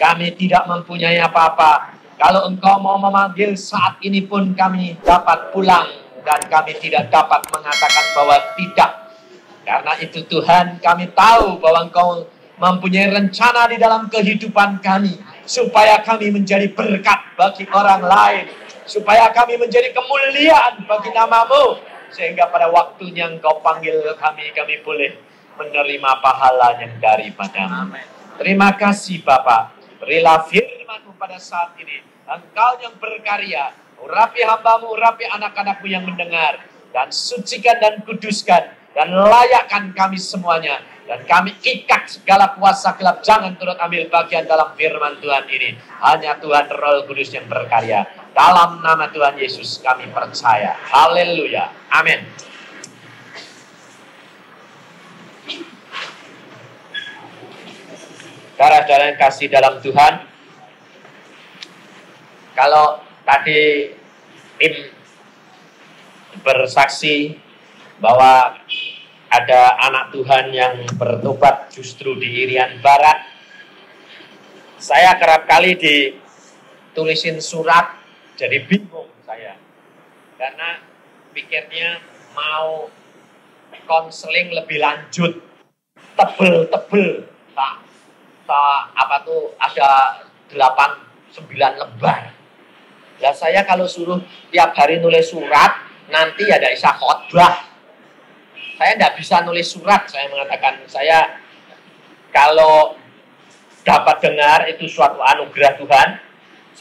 Kami tidak mempunyai apa-apa. Kalau Engkau mau memanggil saat ini pun kami dapat pulang. Dan kami tidak dapat mengatakan bahwa tidak. Karena itu Tuhan, kami tahu bahwa Engkau mempunyai rencana di dalam kehidupan kami. Supaya kami menjadi berkat bagi orang lain. Supaya kami menjadi kemuliaan bagi nama-Mu. Sehingga pada waktunya Engkau panggil kami boleh menerima pahala yang daripada-Mu. Terima kasih Bapa. Berilah firman-Mu pada saat ini. Engkau yang berkarya. Urapi hamba-Mu, urapi anak-anak-Mu yang mendengar. Dan sucikan dan kuduskan. Dan layakkan kami semuanya. Dan kami ikat segala kuasa gelap. Jangan turut ambil bagian dalam firman Tuhan ini. Hanya Tuhan Roh Kudus yang berkarya. Dalam nama Tuhan Yesus kami percaya. Haleluya. Amin. Saudara-saudara yang kasih dalam Tuhan. Kalau tadi tim bersaksi bahwa ada anak Tuhan yang bertobat justru di Irian Barat. Saya kerap kali ditulisin surat, jadi bingung saya. Karena pikirnya mau konseling lebih lanjut, tebel-tebel, ada 8-9 lembar. Lah saya kalau suruh tiap hari nulis surat, nanti ada bisa khotbah. Saya tidak bisa nulis surat, saya mengatakan, saya kalau dapat dengar itu suatu anugerah Tuhan.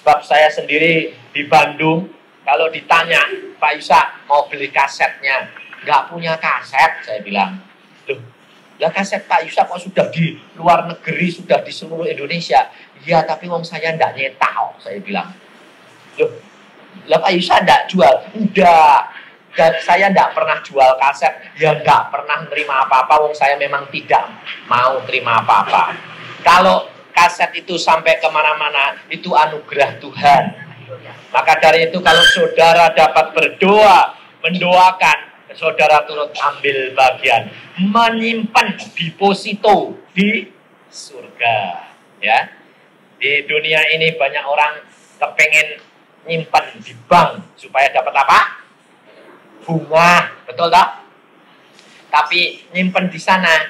Sebab saya sendiri di Bandung, kalau ditanya, Pak Yusak mau beli kasetnya, nggak punya kaset, saya bilang. Loh, lah kaset Pak Yusak kok sudah di luar negeri, sudah di seluruh Indonesia. Iya, tapi wong saya nggak nyetak, saya bilang. Loh, lah Pak Yusak nggak jual? Udah. Saya tidak pernah jual kaset, ya nggak pernah terima apa-apa, wong saya memang tidak mau terima apa-apa. Kalau kaset itu sampai kemana-mana, itu anugerah Tuhan. Maka dari itu kalau saudara dapat berdoa, mendoakan, saudara turut ambil bagian, menyimpan deposito di surga. Ya, di dunia ini banyak orang kepengen nyimpan di bank supaya dapat apa? Bunga, betul tak? Tapi nyimpen di sana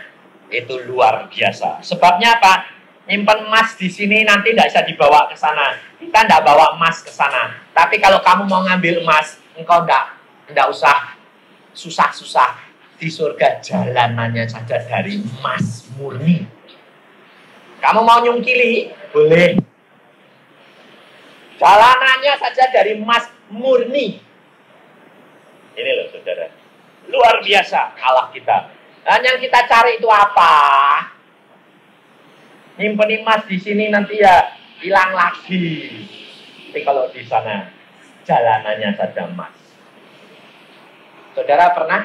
itu luar biasa. Sebabnya apa? Nyimpen emas di sini nanti tidak bisa dibawa ke sana. Kita tidak bawa emas ke sana. Tapi kalau kamu mau ngambil emas, engkau tidak usah susah-susah. Di surga jalanannya saja dari emas murni. Kamu mau nyungkili? Boleh. Jalanannya saja dari emas murni. Ini loh saudara, luar biasa Allah kita. Dan yang kita cari itu apa? Nyimpen emas di sini nanti ya hilang lagi. Tapi kalau di sana jalanannya saja emas. Saudara pernah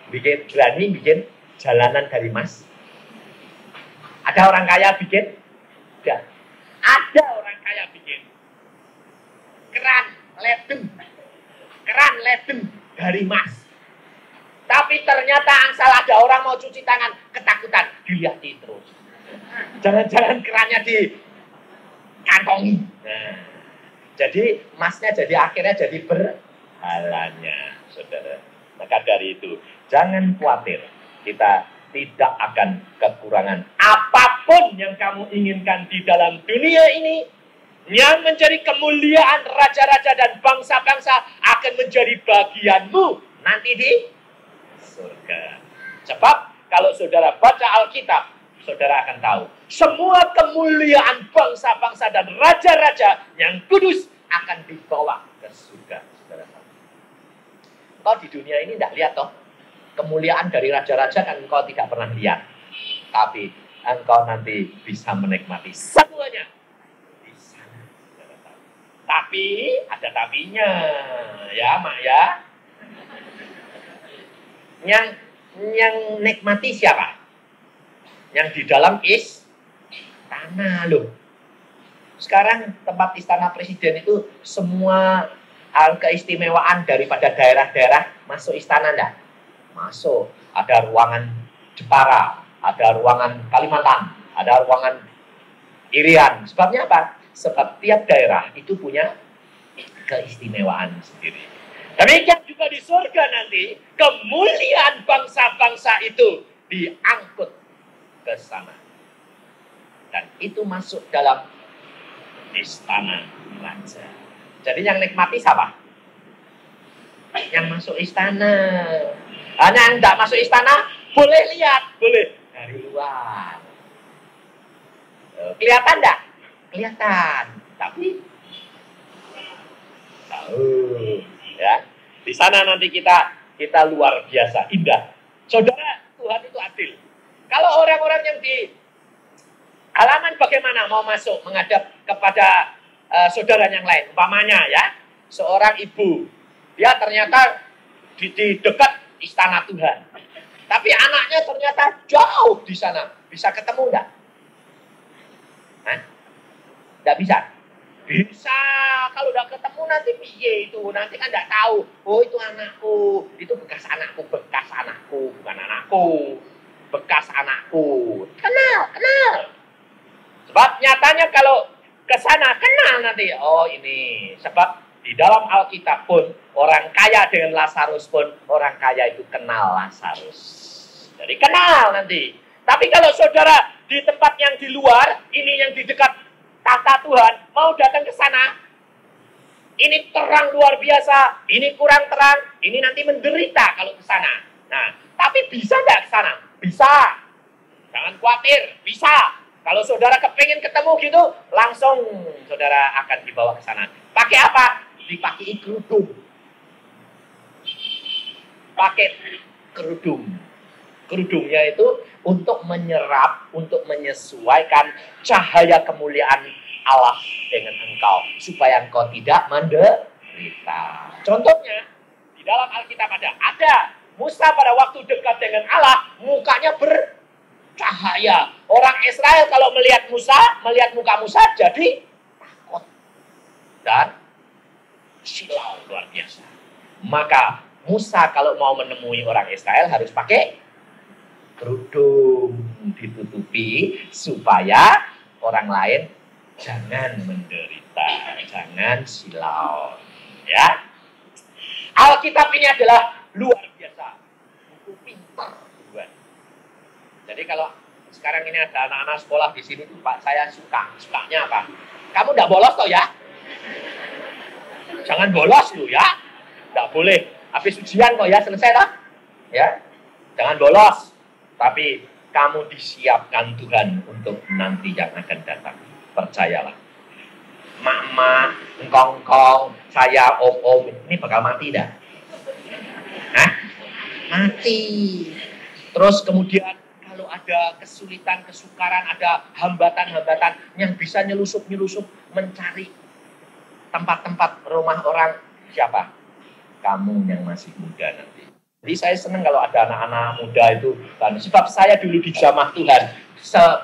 berani bikin jalanan dari emas? Ada orang kaya bikin? Tidak. Ada orang kaya bikin keran ledeng dari emas. Tapi ternyata angsal ada orang mau cuci tangan, ketakutan, dilihatin terus. Jangan-jangan kerannya dikantongi. Nah, jadi emasnya jadi akhirnya jadi berhalanya, saudara. Maka dari itu, jangan khawatir. Kita tidak akan kekurangan apapun yang kamu inginkan di dalam dunia ini. Yang menjadi kemuliaan raja-raja dan bangsa-bangsa akan menjadi bagianmu nanti di surga. Sebab kalau saudara baca Alkitab, saudara akan tahu semua kemuliaan bangsa-bangsa dan raja-raja yang kudus akan dibawa ke surga. Saudara tahu. Engkau di dunia ini tidak lihat toh kemuliaan dari raja-raja kan engkau tidak pernah lihat. Tapi engkau nanti bisa menikmati semuanya. Tapi ada tapinya, ya mak ya. Yang nikmati siapa? Yang di dalam istana loh. Sekarang tempat istana presiden itu semua hal keistimewaan daripada daerah-daerah masuk istana enggak? Masuk. Ada ruangan Jepara, ada ruangan Kalimantan, ada ruangan irian. Sebabnya apa? Sebab tiap daerah itu punya keistimewaan sendiri. Demikian juga di surga nanti, kemuliaan bangsa-bangsa itu diangkut ke sana. Dan itu masuk dalam istana raja. Jadi yang nikmati siapa? Yang masuk istana. Hanya yang tidak masuk istana, boleh lihat, boleh dari luar. Kelihatan enggak? Kelihatan. Tapi ya, di sana nanti kita luar biasa indah. Saudara, Tuhan itu adil. Kalau orang-orang yang di halaman bagaimana mau masuk menghadap kepada saudara yang lain, umpamanya ya, seorang ibu, dia ternyata di dekat istana Tuhan, tapi anaknya ternyata jauh di sana, bisa ketemu enggak? Enggak bisa. Bisa, kalau udah ketemu nanti piye itu, nanti kan enggak tahu. Oh itu anakku, itu bekas anakku, bukan anakku, bekas anakku. Kenal. Sebab nyatanya kalau ke sana kenal nanti. Oh ini, sebab di dalam Alkitab pun orang kaya dengan Lazarus pun orang kaya itu kenal Lazarus. Jadi kenal nanti. Tapi kalau saudara di tempat yang di luar, ini yang di dekat tahta Tuhan, mau datang ke sana, ini terang luar biasa, ini kurang terang, ini nanti menderita kalau ke sana. Nah, tapi bisa nggak ke sana? Bisa. Jangan khawatir, bisa. Kalau saudara kepengen ketemu gitu, langsung saudara akan dibawa ke sana. Pakai apa? Dipakai kerudung. Pakai kerudung. Kerudungnya itu untuk menyerap, untuk menyesuaikan cahaya kemuliaan Allah dengan engkau, supaya engkau tidak menderita. Contohnya, di dalam Alkitab ada Musa pada waktu dekat dengan Allah, mukanya bercahaya. Orang Israel kalau melihat muka Musa jadi takut dan silau luar biasa. Maka Musa kalau mau menemui orang Israel harus pakai kerudung, ditutupi supaya orang lain jangan menderita, jangan silau. Ya, Alkitab ini adalah luar biasa, buku pintar. Jadi kalau sekarang ini ada anak-anak sekolah di sini tuh Pak, saya sukanya apa? Kamu nggak bolos toh ya? Jangan bolos lu ya, nggak boleh. Habis ujian kok ya selesai toh? Ya, jangan bolos. Tapi kamu disiapkan Tuhan untuk nanti yang akan datang. Percayalah. Mak-mak, engkong-engkong, saya, om-om, ini bakal mati dah. Hah? Mati. Terus kemudian kalau ada kesulitan, kesukaran, ada hambatan-hambatan yang bisa nyelusup-nyelusup mencari tempat-tempat rumah orang, siapa? Kamu yang masih muda nanti. Jadi saya senang kalau ada anak-anak muda itu. Sebab saya dulu di jamaah Tuhan,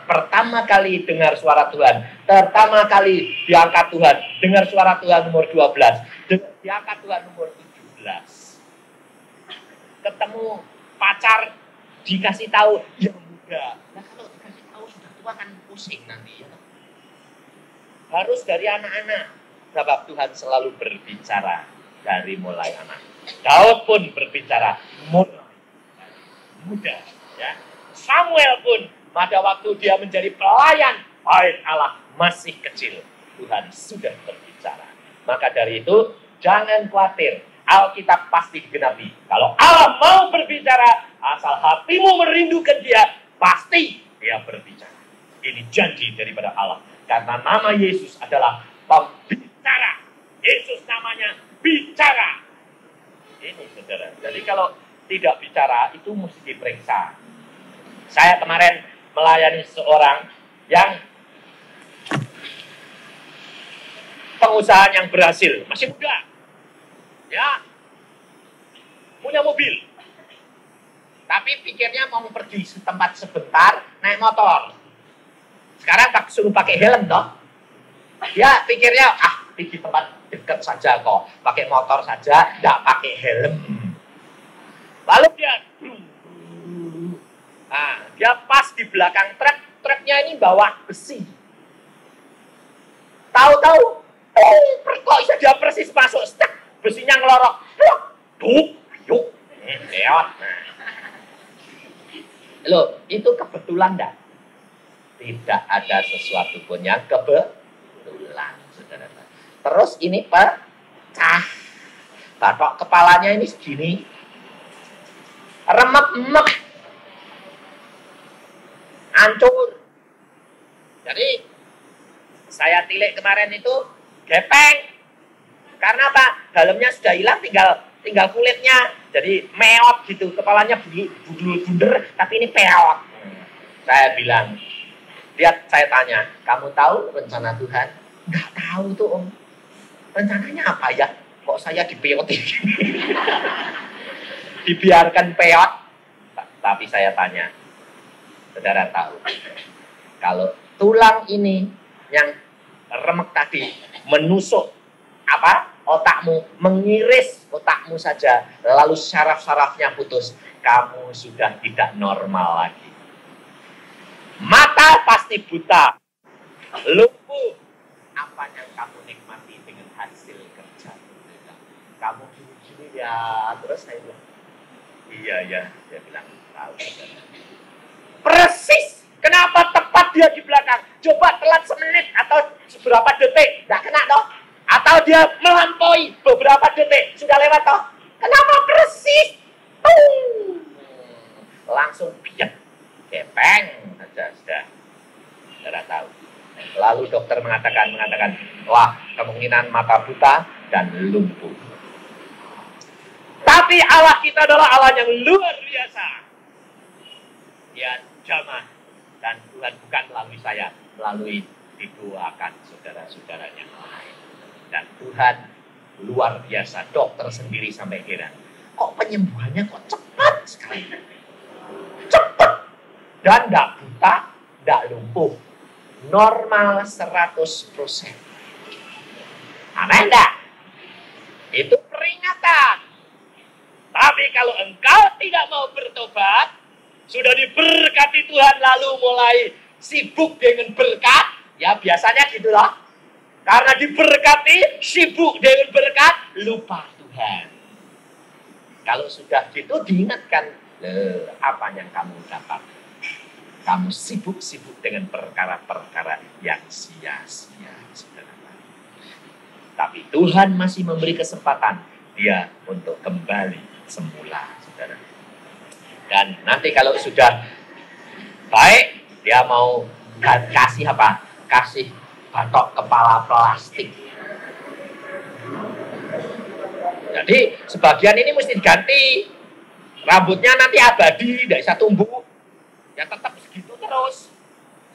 pertama kali dengar suara Tuhan, pertama kali diangkat Tuhan, dengar suara Tuhan umur 12, diangkat Tuhan umur 17. Ketemu pacar, dikasih tahu yang muda. Nah kalau dikasih tahu sudah tua kan pusing nanti ya. Harus dari anak-anak. Sebab Tuhan selalu berbicara dari mulai anak. Daud pun berbicara mulai muda. Ya. Samuel pun pada waktu dia menjadi pelayan bait Allah masih kecil. Tuhan sudah berbicara. Maka dari itu jangan khawatir. Alkitab pasti digenapi. Kalau Allah mau berbicara, asal hatimu merindukan dia, pasti dia berbicara. Ini janji daripada Allah. Karena nama Yesus adalah pembicara. Yesus namanya bicara. Ini saudara. Jadi kalau tidak bicara, itu mesti diperiksa. Saya kemarin melayani seorang yang pengusaha yang berhasil. Masih muda. Ya, punya mobil. Tapi pikirnya mau pergi setempat sebentar, naik motor. Sekarang suruh pakai helm toh. Dia pikirnya, pergi tempat dekat saja kok. Pakai motor saja, tidak pakai helm. Lalu dia pas di belakang truk. Truknya ini bawa besi. Tahu-tahu, kok bisa dia persis masuk, stek, besinya ngelorok, duk, yuk, peot. Loh, itu kebetulan enggak? Tidak ada sesuatu pun yang kebetulan, saudara. Terus ini pecah. Batok kepalanya ini segini. Remek-remek. Hancur. Jadi, saya tilik kemarin itu gepeng. Karena apa? Dalamnya sudah hilang, tinggal kulitnya. Jadi meot gitu, kepalanya bunder, tapi ini peot. Saya bilang, saya tanya, kamu tahu rencana Tuhan? Enggak tahu tuh Om. Rencananya apa ya? Kok saya dipeotin? Dibiarkan peot. Tapi saya tanya, saudara tahu, kalau tulang ini yang remek tadi menusuk otakmu, mengiris otakmu saja, lalu saraf-sarafnya putus, kamu sudah tidak normal lagi. Mata pasti buta, lumpuh. Apa yang kamu nikmati dengan hasil kerja? Kamu gini-gini ya. Terus saya bilang, iya, dia bilang, tahu. Persis, kenapa tepat dia di belakang? Coba telat semenit atau beberapa detik, nggak kena toh? Atau dia melampaui beberapa detik, sudah lewat toh? Kenapa persis? Langsung biar gepeng saja sudah. Saudara tahu. Lalu dokter mengatakan, wah, kemungkinan mata buta dan lumpuh. Tapi Allah kita adalah Allah yang luar biasa. Dia jamah, dan Tuhan bukan melalui saya, melalui didoakan saudara-saudaranya. Dan Tuhan luar biasa, dokter sendiri sampai heran. Kok penyembuhannya kok cepat sekali? Cepat. Dan tidak buta, tidak lumpuh. Normal 100%. Aneh enggak? Itu peringatan. Tapi kalau engkau tidak mau bertobat, sudah diberkati Tuhan lalu mulai sibuk dengan berkat, ya biasanya gitulah. Karena diberkati, sibuk dengan berkat, lupa Tuhan. Kalau sudah gitu diingatkan, apa yang kamu dapat? Kamu sibuk-sibuk dengan perkara-perkara yang sia-sia. Tapi Tuhan masih memberi kesempatan dia untuk kembali semula, saudara. Dan nanti kalau sudah baik, dia mau kasih apa? Kasih batok kepala plastik. Jadi sebagian ini mesti diganti. Rambutnya nanti abadi, tidak bisa tumbuh. Ya tetap segitu terus.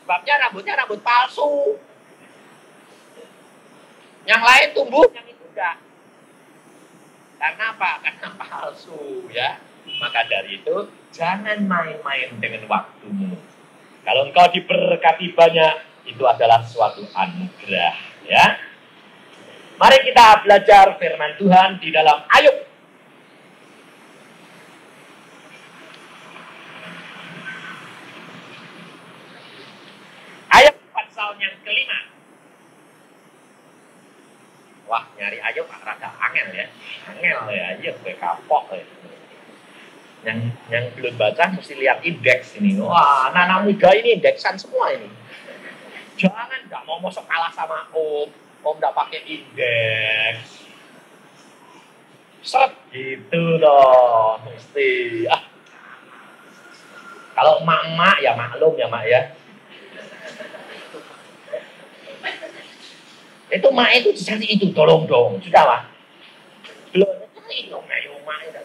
Sebabnya rambutnya rambut palsu. Yang lain tumbuh, yang itu enggak. Karena apa? Karena palsu ya. Maka dari itu jangan main-main dengan waktumu. Kalau engkau diberkati banyak, itu adalah suatu anugerah ya. Mari kita belajar firman Tuhan di dalam Ayub. Ayub pasal yang kelima. Wah, nyari Ayub rada angel ya. Angel ya, Ayub gue kapok ya. Yang belum baca mesti lihat indeks ini. Wah, anak-anak muda ini indeksan semua ini. Jangan nggak mau masuk kalah sama Om nggak pakai indeks. Seret gitu loh, mesti. Kalau emak-emak ya maklum ya mak ya. Itu mak itu dicari itu, tolong dong, sudah lah. Belum, cari dong, ayo mak itu.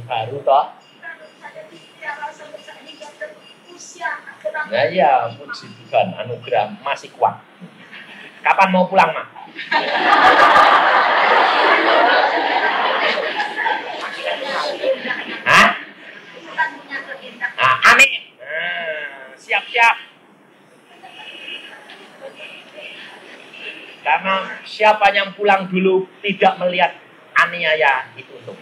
Baru toh. Nah ya, puji Tuhan, anugerah masih kuat. Kapan mau pulang, Mak? Hah? Amin. Siap-siap. Karena siapa yang pulang dulu tidak melihat aniaya itu untung.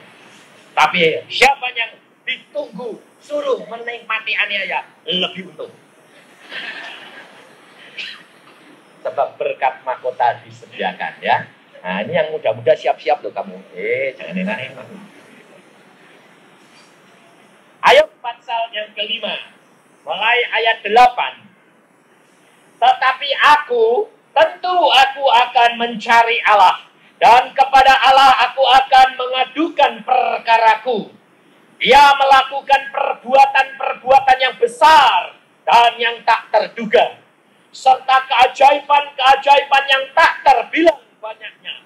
Tapi siapa yang ditunggu suruh menikmati aniaya, lebih untung. Sebab berkat mahkota disediakan ya. Nah ini yang muda-muda siap-siap loh kamu. Jangan enak-enak. Ayub pasal yang kelima, mulai ayat 8. Tetapi tentu aku akan mencari Allah, dan kepada Allah aku akan mengadukan perkaraku. Dia melakukan perbuatan-perbuatan yang besar dan yang tak terduga, serta keajaiban-keajaiban yang tak terbilang banyaknya.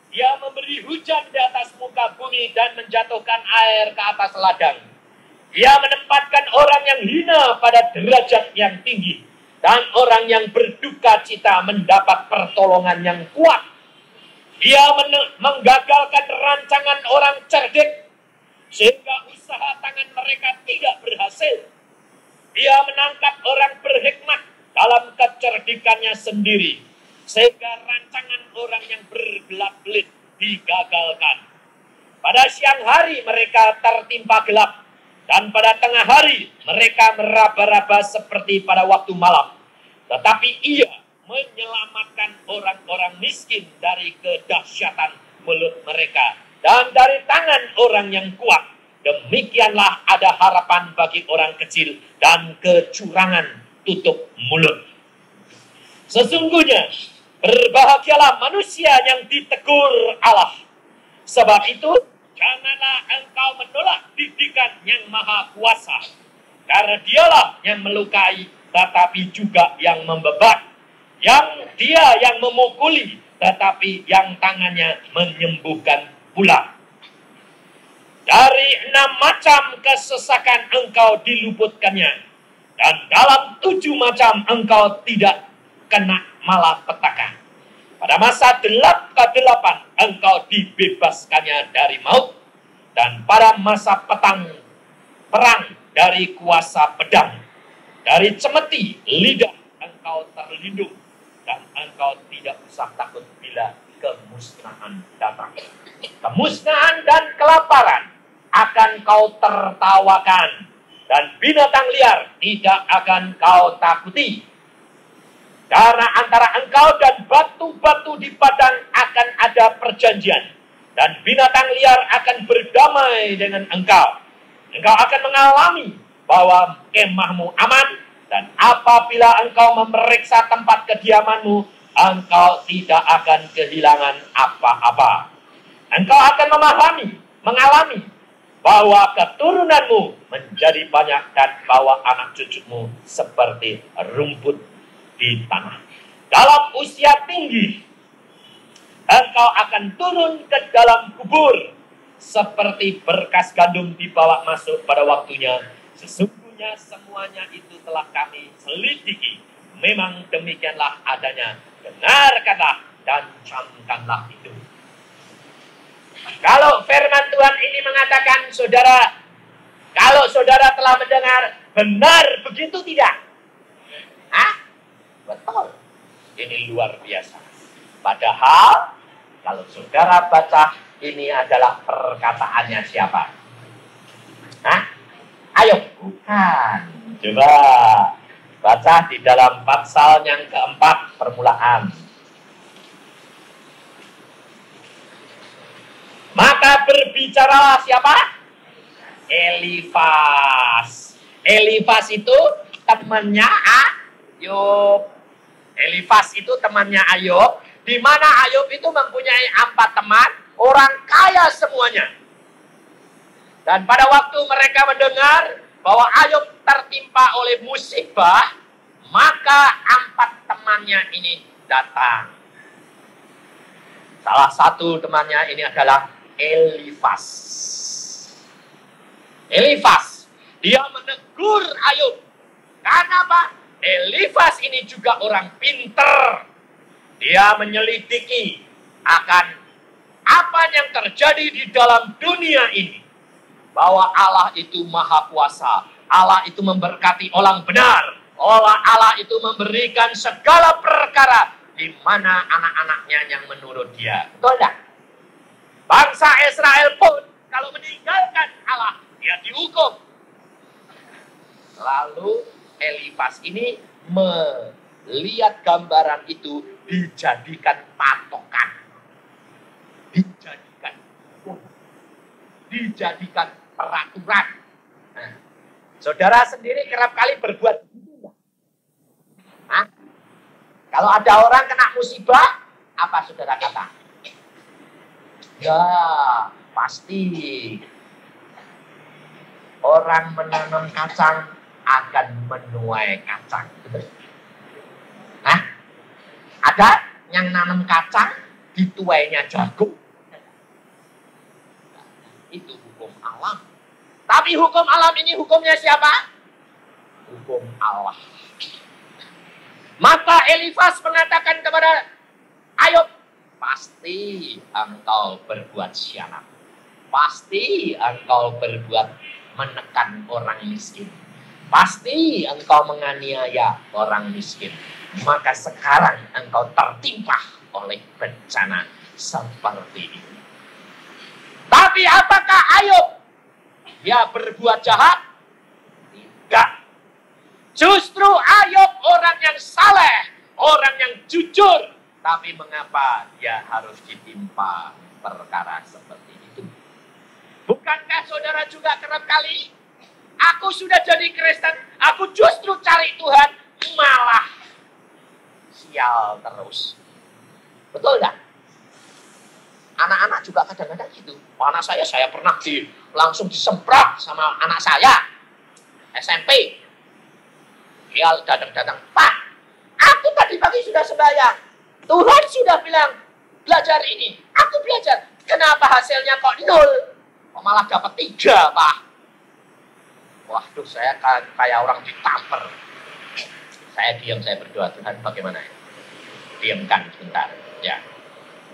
Dia memberi hujan di atas muka bumi dan menjatuhkan air ke atas ladang. Dia menempatkan orang yang hina pada derajat yang tinggi, dan orang yang berduka cita mendapat pertolongan yang kuat. Dia menggagalkan rancangan orang cerdik, sehingga usaha tangan mereka tidak berhasil. Dia menangkap orang berhikmat dalam kecerdikannya sendiri, sehingga rancangan orang yang berbelat-belit digagalkan. Pada siang hari mereka tertimpa gelap, dan pada tengah hari mereka meraba-raba seperti pada waktu malam. Tetapi ia menyelamatkan orang-orang miskin dari kedahsyatan mulut mereka dan dari tangan orang yang kuat. Demikianlah ada harapan bagi orang kecil, dan kecurangan tutup mulut. Sesungguhnya berbahagialah manusia yang ditegur Allah. Sebab itu janganlah engkau menolak didikan yang maha kuasa, karena dialah yang melukai tetapi juga yang membebat, dia yang memukuli tetapi yang tangannya menyembuhkan pula. Dari 6 macam kesesakan engkau diluputkannya, dan dalam 7 macam engkau tidak kena malapetaka. Pada masa ke-8 engkau dibebaskannya dari maut, dan pada masa perang dari kuasa pedang, dari cemeti lidah engkau terlindung, dan engkau tidak usah takut bila kemusnahan datang. Kemusnahan dan kelaparan akan kau tertawakan, dan binatang liar tidak akan kau takuti. Karena antara engkau dan batu-batu di padang akan ada perjanjian, dan binatang liar akan berdamai dengan engkau. Engkau akan mengalami bahwa kemahmu aman, dan apabila engkau memeriksa tempat kediamanmu, engkau tidak akan kehilangan apa-apa. Engkau akan mengalami bahwa keturunanmu menjadi banyak, dan bahwa anak cucumu seperti rumput di tanah. Dalam usia tinggi, engkau akan turun ke dalam kubur seperti berkas gandum dibawa masuk pada waktunya. Sesungguhnya semuanya itu telah kami selidiki. Memang demikianlah adanya. Dengarkanlah dan camkanlah itu. Kalau firman Tuhan ini mengatakan, saudara, kalau saudara telah mendengar, benar begitu tidak? Hah? Betul. Ini luar biasa. Padahal kalau saudara baca, ini adalah perkataannya siapa? Hah? Ayo, bukan. Coba baca di dalam pasal yang keempat permulaan. Maka berbicaralah siapa? Elifas. Elifas itu temannya Ayub. Elifas itu temannya Ayub, di mana Ayub itu mempunyai 4 teman, orang kaya semuanya. Dan pada waktu mereka mendengar bahwa Ayub tertimpa oleh musibah, maka 4 temannya ini datang. Salah satu temannya ini adalah Elifas. Elifas, dia menegur Ayub. Karena apa? Elifas ini juga orang pinter. Dia menyelidiki akan apa yang terjadi di dalam dunia ini. Bahwa Allah itu maha kuasa. Allah itu memberkati orang benar. Allah itu memberikan segala perkara di mana anak-anaknya yang menurut dia. Betul tidak? Bangsa Israel pun kalau meninggalkan Allah, dia dihukum. Lalu Elifas ini melihat gambaran itu dijadikan patokan. Dijadikan peraturan. Nah, saudara sendiri kerap kali berbuat begitu. Hah? Kalau ada orang kena musibah, apa saudara kata? Ya, pasti orang menanam kacang akan menuai kacang. Betul? Hah? Ada yang nanam kacang, dituainya jagung. Itu hukum alam. Tapi hukum alam ini hukumnya siapa? Hukum Allah. Maka Elifas mengatakan kepada Ayub, pasti engkau berbuat khianat. Pasti engkau berbuat menekan orang miskin. Pasti engkau menganiaya orang miskin. Maka sekarang engkau tertimpa oleh bencana seperti ini. Tapi apakah Ayub dia berbuat jahat? Tidak. Justru Ayub orang yang saleh, orang yang jujur. Tapi mengapa dia harus ditimpa perkara seperti itu? Bukankah saudara juga kerap kali, aku sudah jadi Kristen, aku justru cari Tuhan, malah sial terus. Betul tak? Anak-anak juga kadang-kadang gitu. Anak saya pernah langsung disemprot sama anak saya. SMP. Dia datang-datang, Pak, aku tadi pagi sudah sembahyang. Tuhan sudah bilang, belajar ini. Aku belajar. Kenapa hasilnya kok 0? Kok malah dapat 3, Pak? Waduh, saya kayak orang ditampar. Saya diam, saya berdoa, Tuhan bagaimana? Diamkan sebentar. Ya.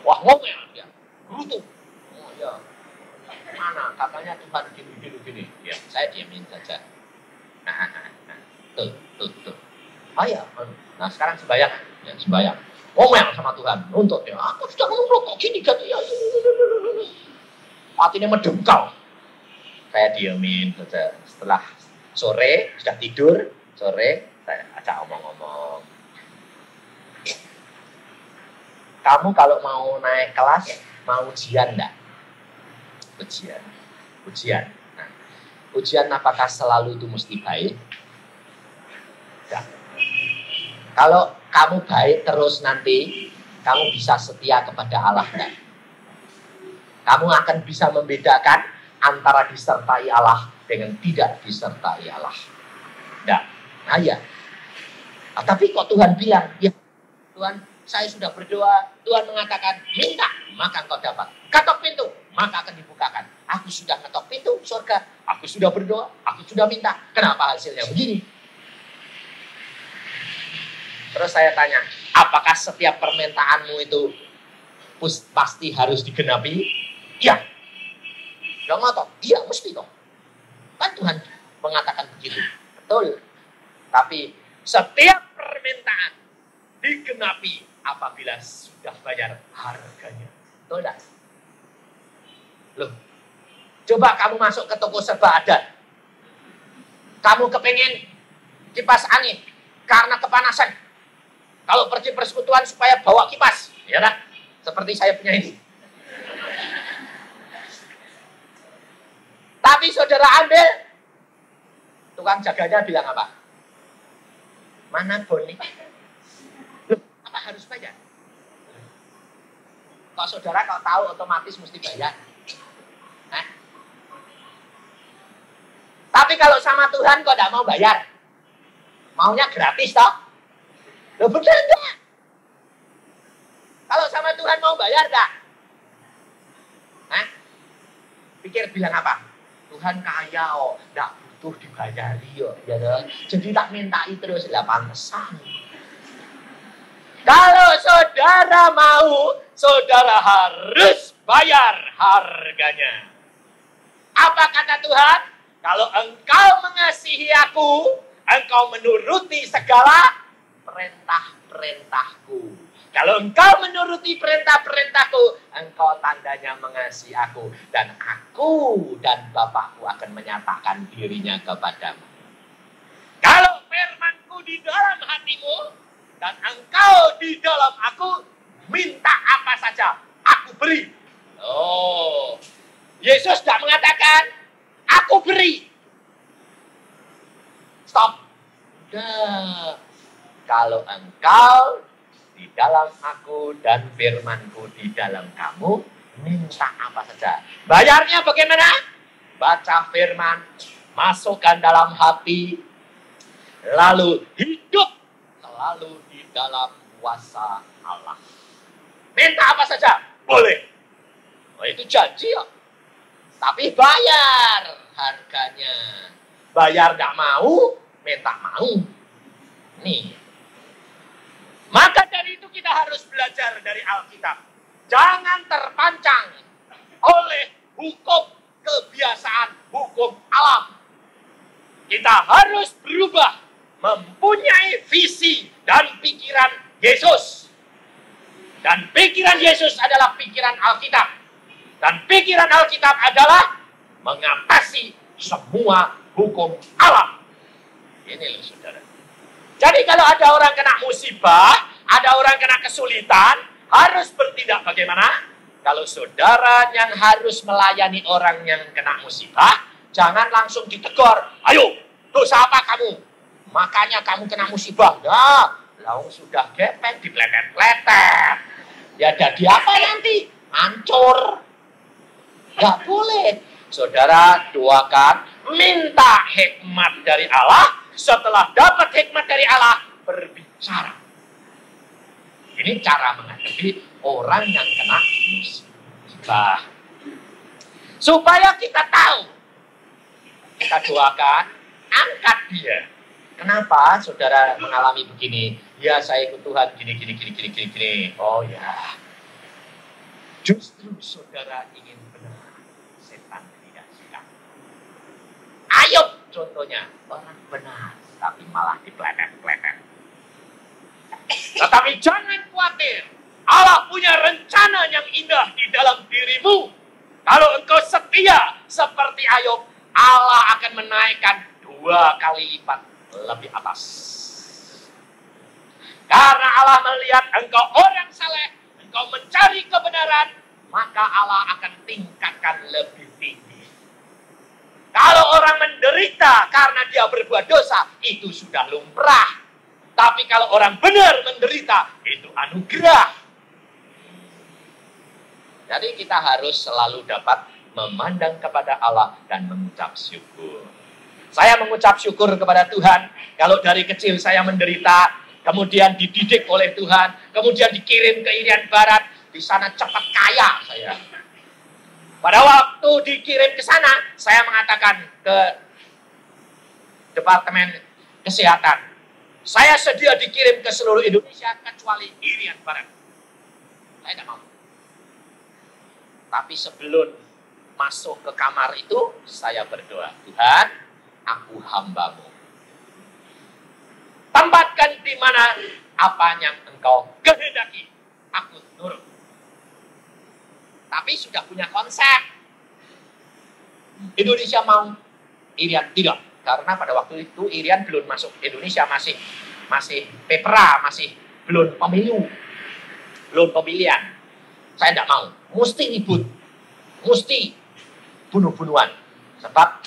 Wah, ngomel dia. Berutuh. Oh ya. Mana? Katanya Tuhan gini. Ya, saya diamin saja. Nah. Tuh. Oh ya. Nah, sekarang sembahyang. Ya, sembahyang. Ngomel sama Tuhan. Nuntut ya. Aku sudah ngomong kok gini kan. Ya. Hatinya mendengkal. Saya diamin saja. Setelah sore, sudah tidur. Sore, saya ajak omong-omong. Kamu kalau mau naik kelas, mau ujian enggak? Ujian. Nah, ujian apakah selalu itu mesti baik? Enggak. Kalau kamu baik terus nanti, kamu bisa setia kepada Allah enggak? Kamu akan bisa membedakan antara disertai Allah dengan tidak disertai Allah. Enggak. Nah ya. Nah, tapi kok Tuhan bilang, ya Tuhan, saya sudah berdoa, Tuhan mengatakan, minta, maka engkau dapat. Ketok pintu, maka akan dibukakan. Aku sudah ketok pintu surga, aku sudah berdoa, aku sudah minta. Kenapa hasilnya begini? Terus saya tanya, apakah setiap permintaanmu itu pasti harus digenapi? Iya. Udah ngotot? Iya, mesti dong. Kan Tuhan mengatakan begitu. Betul. Tapi setiap permintaan digenapi apabila sudah bayar harganya. Betul tak? Loh, coba kamu masuk ke toko serba adat. Kamu kepengen kipas angin karena kepanasan. Kalau pergi persekutuan supaya bawa kipas, ya kan? Seperti saya punya ini. Tapi saudara ambil, tukang jaganya bilang apa? Mana boleh? Loh, apa harus bayar? Kalau saudara kalau tahu otomatis mesti bayar. Nah. Tapi kalau sama Tuhan kok tidak mau bayar? Maunya gratis toh? Loh benar enggak? Kalau sama Tuhan mau bayar enggak? Hah? Pikir bilang apa? Tuhan kaya oh, enggak butuh dibayari yo, ya toh. Jadi tak mintai terus lah pantesan. Kalau saudara mau, saudara harus bayar harganya. Apa kata Tuhan? Kalau engkau mengasihi aku, engkau menuruti segala perintah-perintahku. Kalau engkau menuruti perintah-perintahku, engkau tandanya mengasihi aku. Dan aku dan Bapakku akan menyatakan dirinya kepadamu. dan engkau di dalam aku, minta apa saja, aku beri. Oh, Yesus tidak mengatakan, aku beri. Stop. Nah, kalau engkau di dalam aku dan firmanku di dalam kamu, minta apa saja. Bayarnya bagaimana? Baca firman, masukkan dalam hati, lalu hidup selalu di dalam kuasa Allah. Minta apa saja, boleh. Oh, itu janji ya. Tapi bayar harganya. Bayar gak mau, minta mau. Nih. Maka dari itu kita harus belajar dari Alkitab. Jangan terpancang oleh hukum kebiasaan, hukum alam. Kita harus berubah, mempunyai visi dan pikiran Yesus. Dan pikiran Yesus adalah pikiran Alkitab. Dan pikiran Alkitab adalah mengatasi semua hukum alam. Ini loh saudara. Jadi kalau ada orang kena musibah, ada orang kena kesulitan, harus bertindak bagaimana? Kalau saudara yang harus melayani orang yang kena musibah, jangan langsung ditegur. Ayo, dosa apa kamu? Makanya kamu kena musibah. Nah, lalu sudah gepeng, dipletet-pletet. Ya jadi apa nanti? Hancur. Gak boleh. Saudara doakan, minta hikmat dari Allah. Setelah dapat hikmat dari Allah, berbicara. Ini cara menghadapi orang yang kena musibah. Supaya kita tahu, kita doakan, angkat dia. Kenapa saudara mengalami begini? Ya saya ikut Tuhan gini. Oh ya. Justru saudara ingin benar. Setan tidak suka. Ayub contohnya. Orang benar. Tapi malah dipletet-pletet. Tetapi jangan khawatir. Allah punya rencana yang indah di dalam dirimu. Kalau engkau setia seperti Ayub, Allah akan menaikkan 2 kali lipat lebih atas. Karena Allah melihat engkau orang saleh, engkau mencari kebenaran, maka Allah akan tingkatkan lebih tinggi. Kalau orang menderita karena dia berbuat dosa, itu sudah lumrah. Tapi kalau orang benar menderita, itu anugerah. Jadi kita harus selalu dapat memandang kepada Allah dan mengucap syukur. Saya mengucap syukur kepada Tuhan. Kalau dari kecil saya menderita, kemudian dididik oleh Tuhan, kemudian dikirim ke Irian Barat, di sana cepat kaya saya. Pada waktu dikirim ke sana, saya mengatakan ke Departemen Kesehatan, saya sedia dikirim ke seluruh Indonesia kecuali Irian Barat. Saya tidak mau. Tapi sebelum masuk ke kamar itu, saya berdoa, Tuhan, aku hambamu. Tempatkan di mana apa yang engkau kehendaki, aku nurut. Tapi sudah punya konsep. Indonesia mau, Irian tidak. Karena pada waktu itu Irian belum masuk Indonesia, masih pepera, masih belum pemilu, belum pemilihan. Saya tidak mau, mesti ribut, mesti bunuh-bunuhan, sebab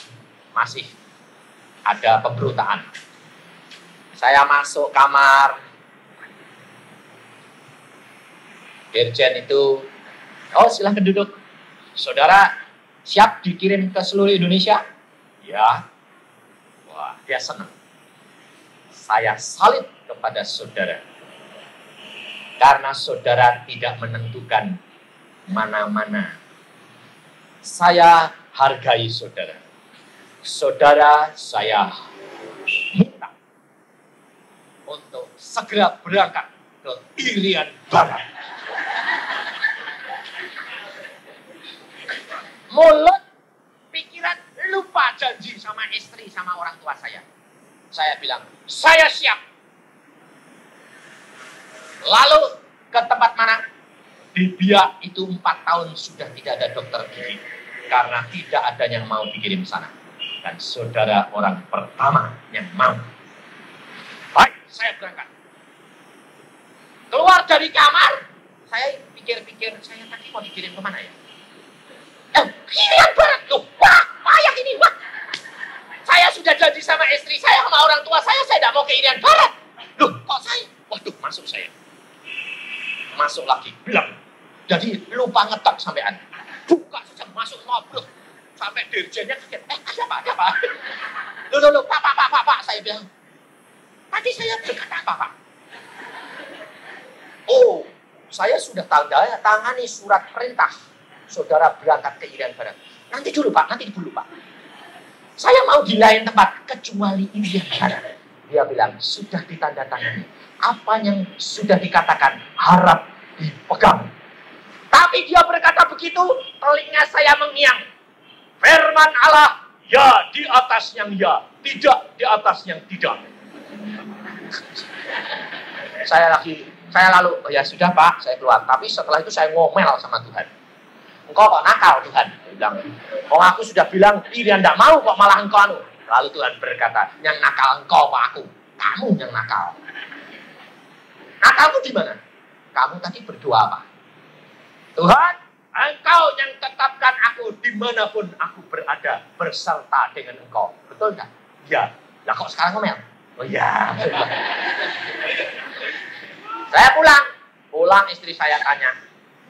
masih ada pemberontakan. Saya masuk kamar, Dirjen itu, oh silahkan duduk. Saudara siap dikirim ke seluruh Indonesia? Ya. Wah, dia senang. Saya salut kepada saudara. Karena saudara tidak menentukan mana-mana. Saya hargai saudara. Saudara saya minta untuk segera berangkat ke Irian Barat. Mulut, pikiran, lupa janji sama istri, sama orang tua saya. Saya bilang, saya siap. Lalu ke tempat mana? Di Biak itu 4 tahun sudah tidak ada dokter gigi. Karena tidak ada yang mau dikirim sana. Dan saudara orang pertama yang mau. Baik, saya berangkat. Keluar dari kamar, saya pikir-pikir, saya tadi mau dikirim kemana ya? Irian Barat, loh, wah, payah ini, wah. Saya sudah janji sama istri saya, sama orang tua saya tidak mau ke Irian Barat. Loh, kok saya? Waduh, masuk saya. Masuk lagi, bilang. Jadi lupa ngetok sampean. Buka saja, masuk ngobrol. Sampai dirjennya kaget, ada apa? Loh, Pak, saya bilang. Tadi saya berkata apa, Pak? Oh, saya sudah tangani surat perintah saudara berangkat ke Irian Barat. Nanti dulu Pak. Saya mau di lain tempat kecuali Irian Barat. Dia bilang, sudah ditandatangani. Apa yang sudah dikatakan harap dipegang. Tapi dia berkata begitu, telinga saya mengiang. Firman Allah, ya di atas yang ya, tidak di atas yang tidak. Saya lalu, oh ya sudah Pak, saya keluar. Tapi setelah itu saya ngomel sama Tuhan. Engkau kok nakal Tuhan? Dia bilang, oh aku sudah bilang, Irian tidak mau kok malah engkau anu. Lalu Tuhan berkata, yang nakal engkau Pak aku. Kamu yang nakal. Nakalmu di mana? Kamu tadi berdoa apa? Tuhan, engkau yang tetapkan aku dimanapun aku berada berserta dengan engkau. Betul nggak? Ya. Lah kok sekarang ngomel? Oh ya. Saya pulang istri saya tanya,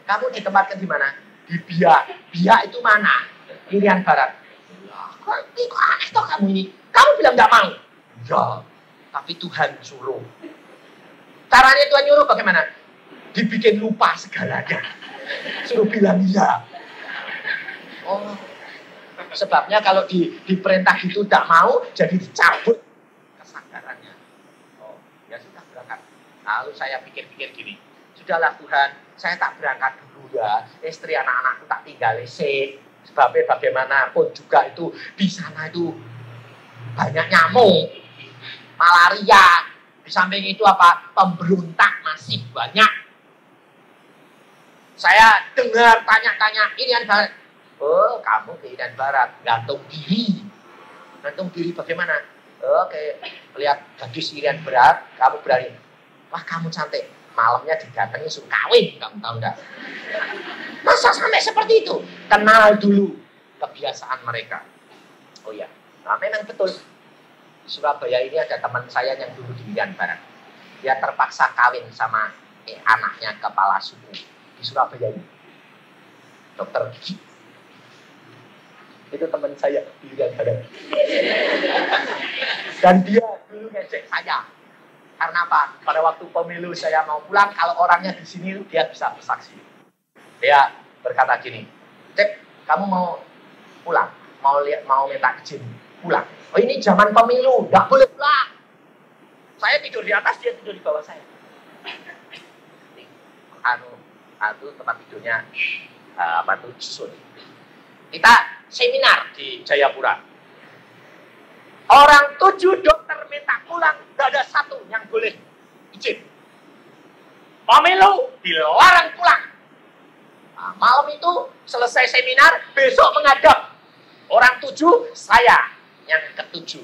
kamu ditempatkan di mana? Di Biak. Biak itu mana? Irian Barat. Kok aneh toh kamu ini? Kamu bilang nggak mau? Ya, tapi Tuhan suruh. Caranya Tuhan nyuruh bagaimana? Dibikin lupa segalanya. Suruh bilang iya. Oh, sebabnya kalau diperintah gitu tidak mau, jadi dicabut kesadarannya. Oh, ya sudah berangkat. Lalu saya pikir-pikir gini, sudahlah Tuhan, saya tak berangkat dulu ya. Istri anak-anakku tak tinggal sih. Sebabnya bagaimanapun juga itu di sana itu banyak nyamuk, malaria. Di samping itu apa? Pemberontak masih banyak. Saya dengar tanya-tanya Irian Barat. Oh, kamu ke Irian Barat, gantung diri. Gantung diri bagaimana? Oke, lihat gadis Irian Barat, kamu berani. Wah, kamu cantik. Malamnya didatangi suruh kawin, kamu tahu enggak? Masa sampai seperti itu? Kenal dulu kebiasaan mereka. Oh ya, nah memang betul. Di Surabaya ini ada teman saya yang dulu di Irian Barat. Dia terpaksa kawin sama anaknya kepala suku di Surabaya ini. Dokter gigi. Itu teman saya di Irian Barat. Dan dia dulu ngejek saya. Karena apa? Pada waktu pemilu saya mau pulang, kalau orangnya di sini dia bisa bersaksi. Dia berkata gini, Cek, kamu mau pulang? Mau minta izin pulang? Oh ini zaman pemilu, nggak boleh pulang. Saya tidur di atas, dia tidur di bawah saya. Anu tempat tidurnya Sun. Kita seminar di Jayapura. Orang 7 dokter minta pulang, nggak ada satu yang boleh izin. Pemilu dilarang pulang. Nah, malam itu selesai seminar, besok menghadap orang 7, saya yang ke-7.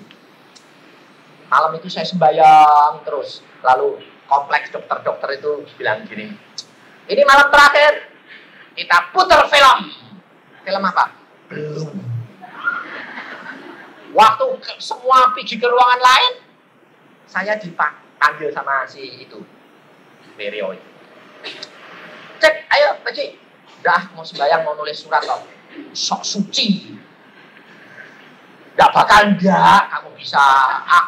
Malam itu saya sembahyang terus. Lalu kompleks dokter-dokter itu bilang gini, ini malam terakhir, kita putar film. Film apa? Belum. Waktu semua pergi ke ruangan lain, saya dipanggil sama si itu, Berio itu. Cek, ayo Paci. Udah, mau sembahyang, mau nulis surat loh. Sok suci. Gak bakal enggak, kamu bisa.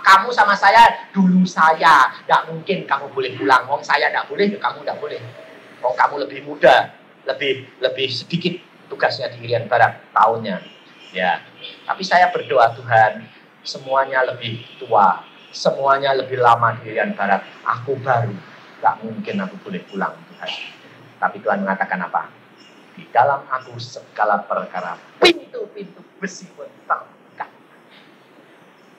Kamu sama saya, dulu saya. Gak mungkin kamu boleh pulang. Wong saya gak boleh, kamu gak boleh. Wong kamu lebih muda, lebih sedikit tugasnya di Irian Barat tahunnya. Ya, tapi saya berdoa Tuhan, semuanya lebih tua, semuanya lebih lama di Irian Barat. Aku baru, gak mungkin aku boleh pulang Tuhan. Tapi Tuhan mengatakan apa? Di dalam aku segala perkara, pintu-pintu besi pun terbuka.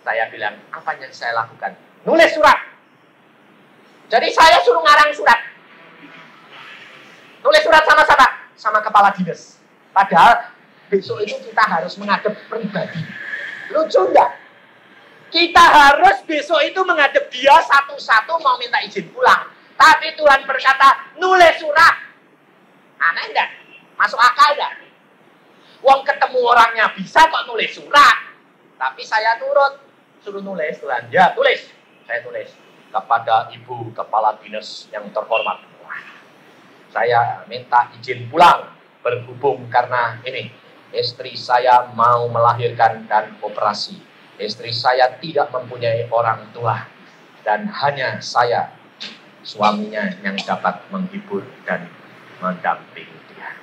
Saya bilang, apa yang saya lakukan? Nulis surat. Jadi saya suruh ngarang surat. Nulis surat sama siapa? Sama kepala dinas. Padahal besok itu kita harus menghadap pribadi. Lucu enggak? Kita harus besok itu menghadap dia satu-satu mau minta izin pulang. Tapi Tuhan berkata, nulis surat. Aneh enggak? Masuk akal enggak? Wong ketemu orangnya bisa kok nulis surat. Tapi saya nurut, suruh nulis Tuhan. Ya, tulis. Saya tulis kepada Ibu Kepala Dinas yang terhormat. Saya minta izin pulang berhubung karena ini istri saya mau melahirkan dan operasi. Istri saya tidak mempunyai orang tua dan hanya saya suaminya yang dapat menghibur dan mendampingi dia.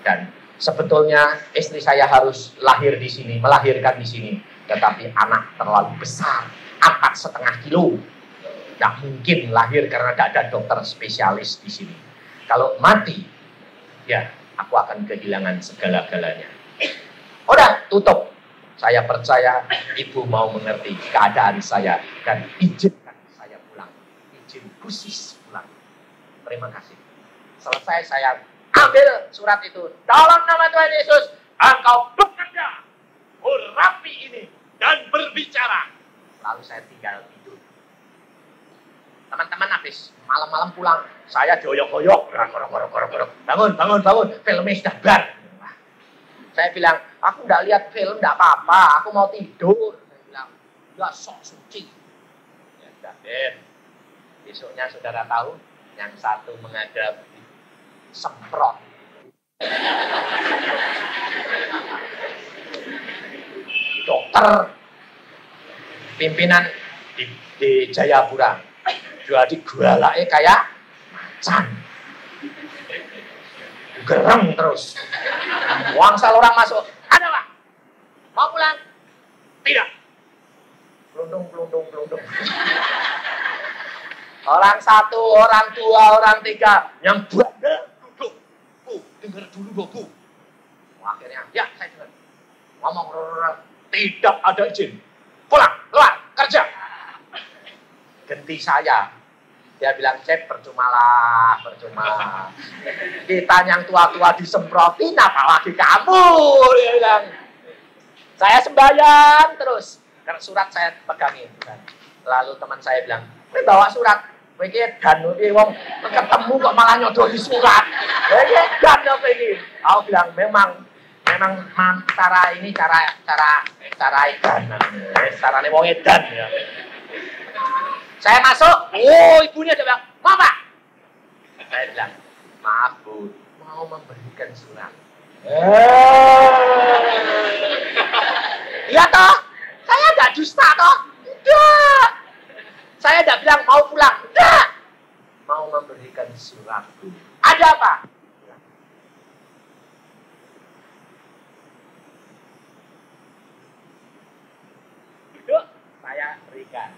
Dan sebetulnya istri saya harus lahir di sini, melahirkan di sini, tetapi anak terlalu besar, 4,5 kilo. Tidak mungkin lahir karena tidak ada dokter spesialis di sini. Kalau mati, ya aku akan kehilangan segala-galanya. Udah, tutup. Saya percaya ibu mau mengerti keadaan saya dan izinkan saya pulang. Izin khusus pulang. Terima kasih. Selesai saya ambil surat itu. Dalam nama Tuhan Yesus, engkau bekerja, urapi ini dan berbicara. Lalu saya tinggal tidur. Teman-teman habis malam-malam pulang, saya joyok-joyok, bangun, filmnya sudah bar. Saya bilang, aku nggak lihat film, nggak apa-apa, aku mau tidur. Saya bilang, nggak sok suci. Ya sudah, besoknya saudara tahu, yang satu menghadap semprot. Dokter pimpinan di Jayapura. Jadi galaknya kayak macan. Gereng terus. Wangsal orang masuk. Ada Pak? Mau pulang? Tidak. Pelundung. Orang satu, orang dua, orang tiga. Yang bandel duduk. Bu, dengar dulu Bu. Akhirnya, ya saya dengar. Ngomong, tidak ada izin. Pulang, keluar, kerja. Ganti saya. Dia bilang, Cep, percuma. Kita yang tua-tua disemprotin, apalagi kamu? Dia bilang. Saya sembahyang terus. Karena surat saya pegangin. Lalu teman saya bilang, ini bawa surat. Ini dan wong ketemu kok malah nyodoh di surat. Ini dan apa ini? Aku bilang, memang cara ini cara edan. Caranya wong edan ya. Saya masuk, ibunya dia bilang, mau Pak? Saya bilang, maaf Bu, mau memberikan surat. Iya toh? Saya nggak dusta toh? Enggak. Saya nggak bilang mau pulang, enggak. Mau memberikan surat Bu. Ada apa? Yuk, saya berikan.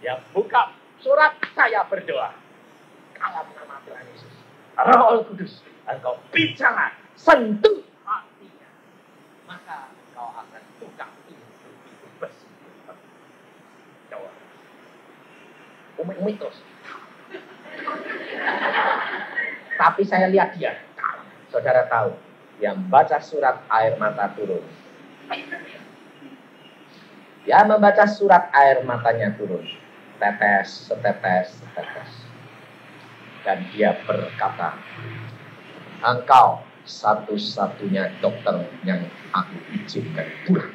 Ya buka surat, saya berdoa. Dalam nama Tuhan Yesus, Roh Kudus, engkau bicara, sentuh hatinya, maka engkau akan buka pintu besi. Doa. Umi terus. Tapi saya lihat dia. Saudara tahu, yang baca surat air mata turun. Dia membaca surat air matanya turun. Tetes, setetes. Dan dia berkata, engkau satu-satunya dokter yang aku izinkan pulang.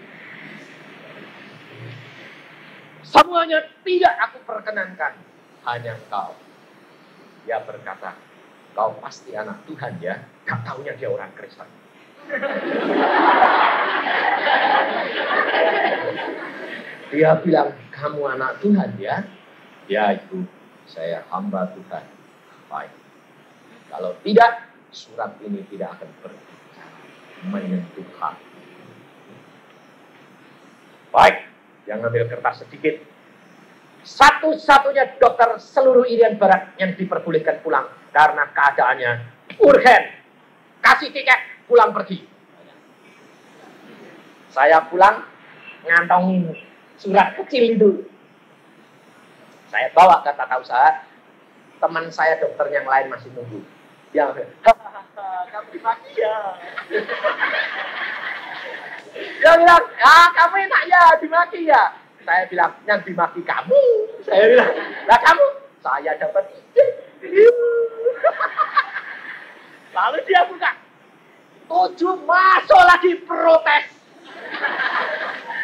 Semuanya tidak aku perkenankan, hanya engkau. Dia berkata, kau pasti anak Tuhan ya, gak taunya dia orang Kristen. Dia bilang, kamu anak Tuhan ya? Ya Ibu, saya hamba Tuhan. Baik. Kalau tidak, surat ini tidak akan berbicara, menyentuh hati. Baik, yang ambil kertas sedikit. Satu-satunya dokter seluruh Irian Barat yang diperbolehkan pulang karena keadaannya urgen. Kasih tiket, pulang pergi. Saya pulang, ngantongin surat kecil itu. Saya bawa ke tata usaha. Teman saya dokter yang lain masih nunggu. Dia bilang, kamu dimaki ya. Dia bilang, kamu enak ya, dimaki ya. Saya bilang, yang dimaki kamu. Saya bilang, lah kamu? Saya dapat izin. Lalu dia buka. 7 masuk lagi protes.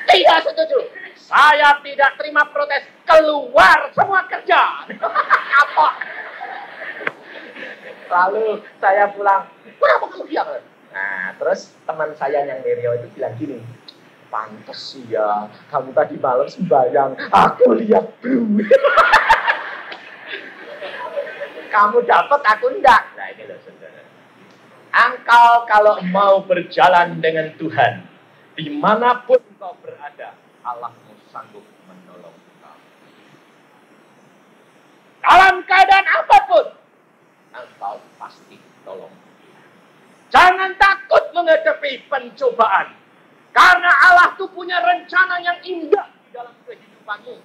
Tidak setuju. Saya tidak terima protes. Keluar semua kerja. Apa? Lalu saya pulang. Kenapa kamu diam? Nah, terus teman saya yang Rio itu bilang gini. Pantes sih ya, kamu tadi malam sembahyang. Aku lihat bro. Kamu dapat, aku enggak. Nah ini loh saudara. Engkau kalau mau berjalan dengan Tuhan, dimanapun engkau berada, Allahmu sanggup menolong engkau. Dalam keadaan apapun, engkau pasti tolong. Jangan takut menghadapi pencobaan. Karena Allah itu punya rencana yang indah di dalam kehidupanmu.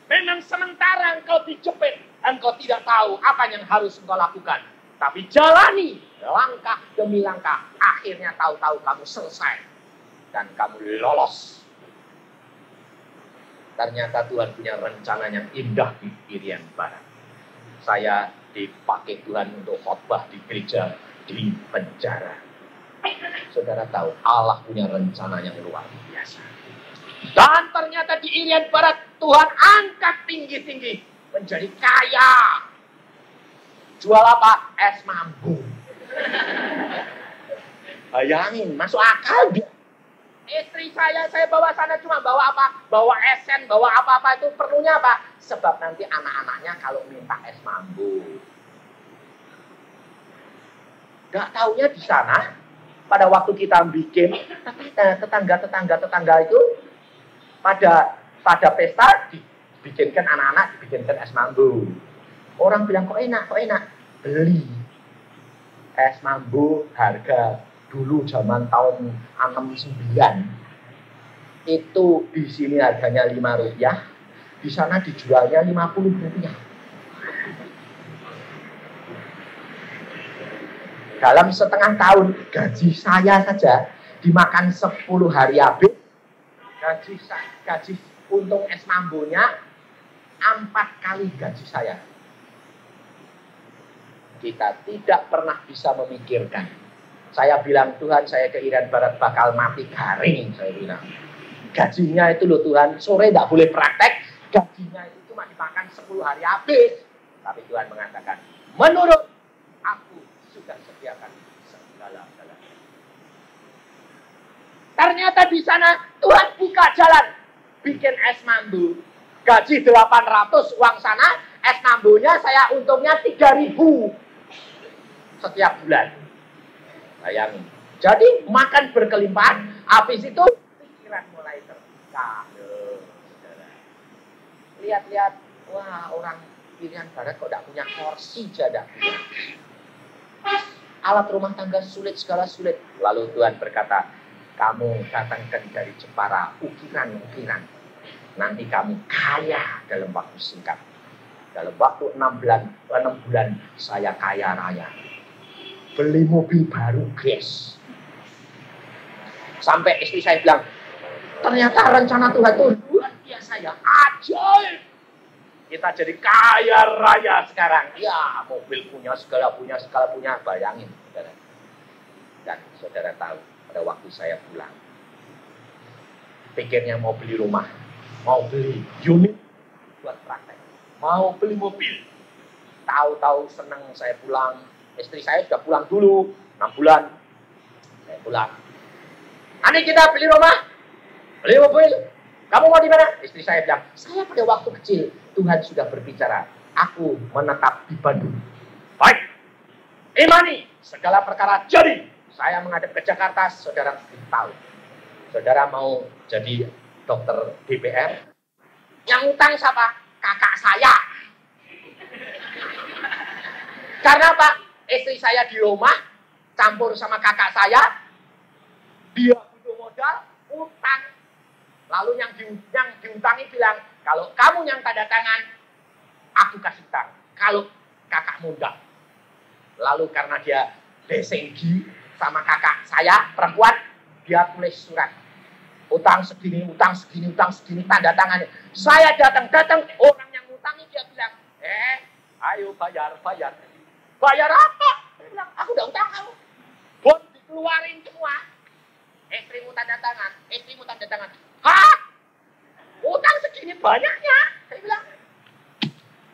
Memang sementara engkau dijepit, engkau tidak tahu apa yang harus engkau lakukan. Tapi jalani langkah demi langkah. Akhirnya tahu-tahu kamu selesai. Dan kamu lolos. Ternyata Tuhan punya rencana yang indah di Irian Barat. Saya dipakai Tuhan untuk khotbah di gereja, di penjara. Saudara tahu Allah punya rencana yang luar biasa. Dan ternyata di Irian Barat Tuhan angkat tinggi-tinggi menjadi kaya. Jual apa? Es mambu. Bayangin, masuk akal dia. Istri saya bawa sana cuma bawa apa? Bawa esen, bawa apa-apa itu perlunya apa? Sebab nanti anak-anaknya kalau minta es mambu. Gak taunya di sana. Pada waktu kita bikin, tetangga itu pada pesta dibikinkan anak-anak, dibikinkan es mambu. Orang bilang kok enak. Beli es mambu harga dulu zaman tahun 69. Itu di sini harganya Rp5, di sana dijualnya Rp50. Dalam setengah tahun, gaji saya saja dimakan 10 hari habis. Gaji untung es mambunya 4 kali gaji saya. Kita tidak pernah bisa memikirkan. Saya bilang, Tuhan saya ke Irian Barat bakal mati garing. Saya bilang, gajinya itu loh Tuhan, sore tidak boleh praktek. Gajinya itu cuma dimakan 10 hari habis. Tapi Tuhan mengatakan, menurut aku sudah sediakan segala-galanya. Ternyata di sana Tuhan buka jalan, bikin es mambu. Gaji 800 uang sana, es mambunya saya untungnya 3.000 setiap bulan. Bayangin. Jadi makan berkelimpahan, habis itu pikiran mulai terbuka. Lihat-lihat, wah orang Irian Barat kok tidak punya kursi jadah. Alat rumah tangga sulit, segala sulit. Lalu Tuhan berkata, kamu datangkan dari Jepara ukiran-ukiran. Nanti kamu kaya dalam waktu singkat. Dalam waktu 6 bulan saya kaya raya. Beli mobil baru, guys. Sampai istri saya bilang, ternyata rencana Tuhan itu luar biasa ya, ajaib. Kita jadi kaya raya sekarang. Ya, mobil punya, segala punya, bayangin. Saudara. Dan saudara tahu, pada waktu saya pulang, pikirnya mau beli rumah, mau beli unit buat praktek, mau beli mobil. Tahu-tahu senang saya pulang, istri saya sudah pulang dulu, 6 bulan. Saya pulang. Ani kita beli rumah, beli mobil. Kamu mau di mana? Istri saya bilang, saya pada waktu kecil Tuhan sudah berbicara, aku menetap di Bandung. Baik, imani segala perkara jadi. Saya menghadap ke Jakarta, saudara tahu. Saudara mau jadi dokter DPR. Yang utang siapa? Kakak saya. Karena apa? Istri saya di rumah, campur sama kakak saya. Dia butuh modal, utang. Lalu yang diutangi bilang, kalau kamu yang tanda tangan, aku kasih utang. Kalau kakak muda. Lalu karena dia desenggi sama kakak saya, perempuan, dia tulis surat. Utang segini, tanda tangan. Saya datang, orang yang ngutangi dia bilang, Ayo bayar. Bayar apa? Saya bilang, aku udah utang kamu. Bon dikeluarin semua. Istrimu tanda tangan. Hah? Utang segini banyaknya? Saya bilang.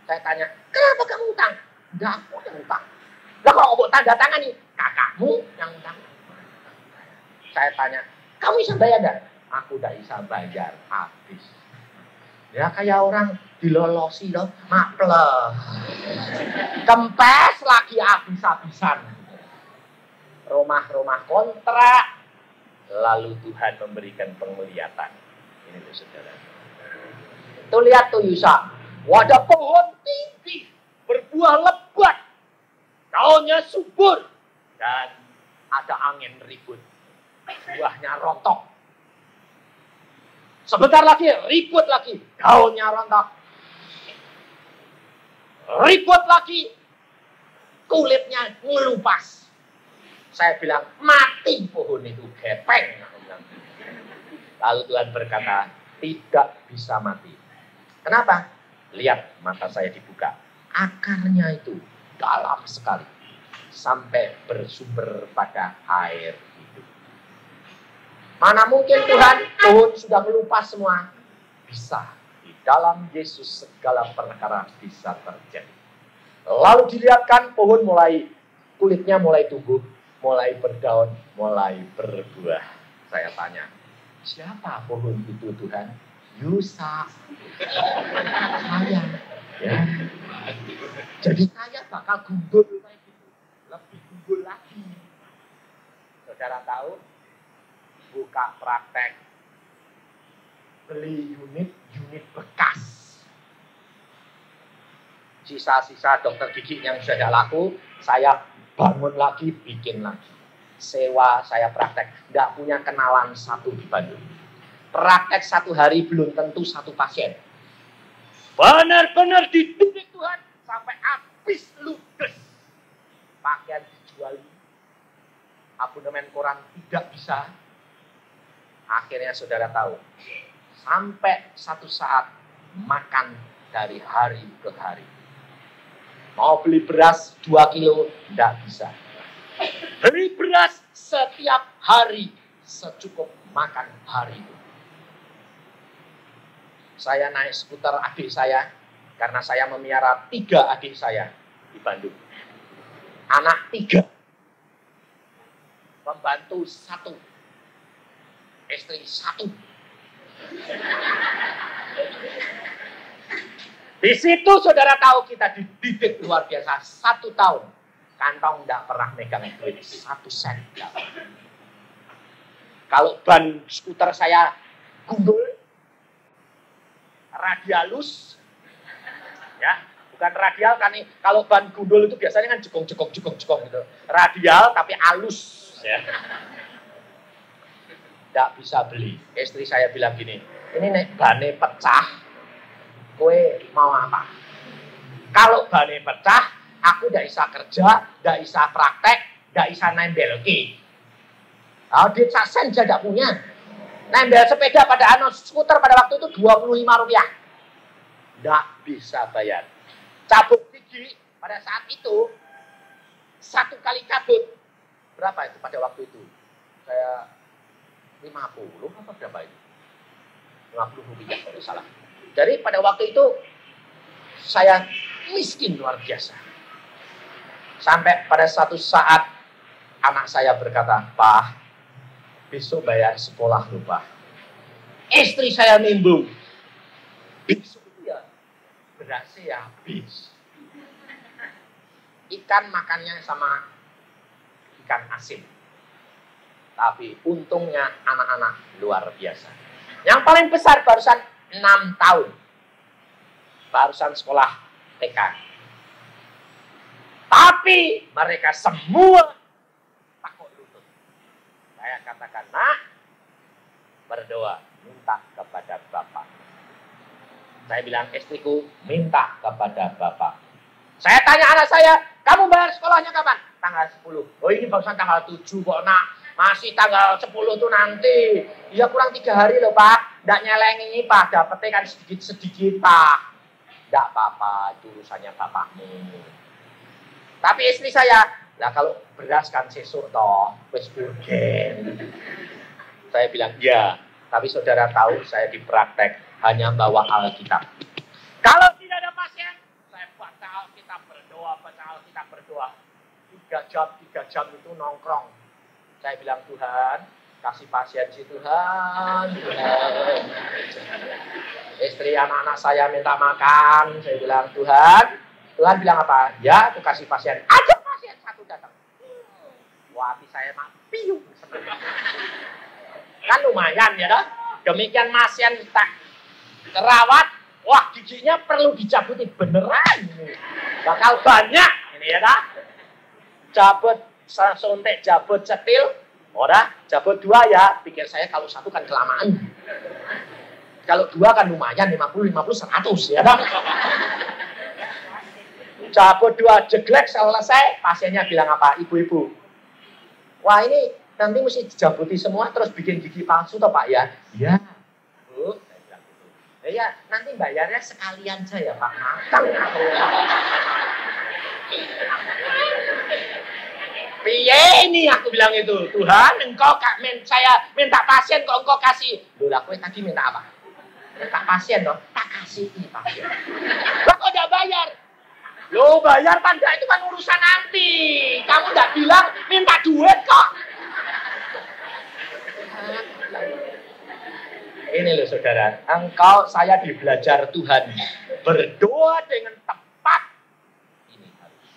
Saya tanya, kenapa kamu utang? Enggak, aku yang utang. Lah kalau mau tanda tangan nih, kakakmu yang utang. Saya tanya, kamu bisa bayar enggak? Aku udah bisa bayar, habis. Ya kayak orang dilolosi loh, makles. Kempes lagi habis-habisan. Rumah-rumah kontrak. Lalu Tuhan memberikan penglihatan. Ini tuh saudara. Tuh lihat tuh Yusa. Wadah pohon tinggi. Berbuah lebat. Daunnya subur. Dan ada angin ribut. Buahnya rontok. Sebentar lagi ribut lagi. Daunnya rontok. Ribut lagi. Kulitnya ngelupas. Saya bilang, mati pohon itu, gepeng. Lalu Tuhan berkata, tidak bisa mati. Kenapa? Lihat, mata saya dibuka. Akarnya itu dalam sekali. Sampai bersumber pada air hidup. Mana mungkin Tuhan, pohon sudah melupas semua. Bisa. Di dalam Yesus segala perkara bisa terjadi. Lalu dilihatkan pohon kulitnya mulai tumbuh. Mulai berdaun, mulai berbuah. Saya tanya, siapa pohon itu Tuhan? Yusa. Saya. Ya. Jadi saya bakal gundul kayak gitu. Lebih gundul lagi. Saudara tahu, buka praktek. Beli unit bekas. Sisa-sisa dokter gigi yang sudah laku, saya bangun lagi, bikin lagi. Sewa, saya praktek. Nggak punya kenalan satu di Bandung. Praktek 1 hari belum tentu 1 pasien. Benar-benar dididik Tuhan. Sampai habis ludes. Pakaian dijual. Abonemen koran tidak bisa. Akhirnya saudara tahu. Sampai satu saat makan dari hari ke hari. Mau beli beras 2 kilo, tidak bisa. Beli beras setiap hari, secukup makan hari itu. Saya naik skuter adik saya, karena saya memelihara 3 adik saya di Bandung. Anak 3. Pembantu 1. Istri 1. Di situ saudara tahu kita dididik luar biasa. 1 tahun. Kantong tidak pernah megang duit 1 sen. Kalau ban skuter saya gundul, radialus, ya bukan radial kan nih. Kalau ban gundul itu biasanya kan jegong gitu. Radial tapi alus. Ya. Tidak bisa beli. Istri saya bilang gini, ini nek bane pecah. Kowe mau apa? Kalau bane pecah, aku tidak bisa kerja, tidak bisa praktek, tidak bisa nembel ki. Duit sasen saya tidak punya. Nembel sepeda pada skuter pada waktu itu 25 rupiah. Tidak bisa bayar. Cabut gigi pada saat itu 1 kali cabut. Berapa itu pada waktu itu? Saya 50 apa berapa itu? 50 rupiah kalau salah. Jadi pada waktu itu saya miskin luar biasa. Sampai pada satu saat anak saya berkata, "Pak, besok bayar sekolah lupa." Istri saya nimbung. Besok ya berasnya habis. Ikan makannya sama ikan asin. Tapi untungnya anak-anak luar biasa. Yang paling besar barusan 6 tahun. Barusan sekolah TK. Tapi mereka semua takut lutut. Saya katakan, nak, berdoa, minta kepada Bapak. Saya bilang, istriku, minta kepada Bapak. Saya tanya anak saya, kamu bayar sekolahnya kapan? Tanggal 10. Oh ini barusan tanggal 7 kok nak. Masih tanggal 10 tuh nanti. Ya kurang 3 hari loh Pak. Nggak nyeleng ini Pak. Dapetnya kan sedikit-sedikit Pak. Tidak apa-apa, itu urusannya bapakmu. Tapi istri saya, lah kalau beras kan sesuk toh, wis urgen. Saya bilang, ya. Tapi saudara tahu saya di praktek hanya bawa Alkitab. Kalau tidak ada pasien, saya baca Alkitab berdoa, baca Alkitab berdoa. 3 jam itu nongkrong. Saya bilang, Tuhan, kasih pasien si Tuhan. Istri anak-anak saya minta makan. Saya bilang, Tuhan bilang apa? Ya, aku kasih pasien. Ada pasien satu datang. Wah, hati saya mak piung. Kan lumayan ya dah. Demikian pasien tak terawat, wah giginya perlu dicabutin beneran. Bakal banyak ini ya dah. Cabut suntik, cabut cetil, ora cabut 2 ya. Pikir saya kalau 1 kan kelamaan. Kalau 2 kan lumayan 50, 100 ya dah. Cabut 2 jeglek selesai, pasiennya bilang apa? Ibu-ibu. Wah ini nanti mesti dijabuti semua terus bikin gigi palsu toh Pak ya? Iya. Bu, saya bilang gitu. Ya nanti bayarnya sekalian saja Pak. Matang aku. Piye ini aku bilang itu. Tuhan, engkau saya minta pasien kok engkau kasih. Loh lah, kowe tadi minta apa? Minta pasien toh, tak kasih pasien. Kok udah bayar? Loh bayar kan itu kan urusan nanti. Kamu enggak bilang minta duit kok. Ini loh saudara, saya dibelajar Tuhan berdoa dengan tepat. Ini harus.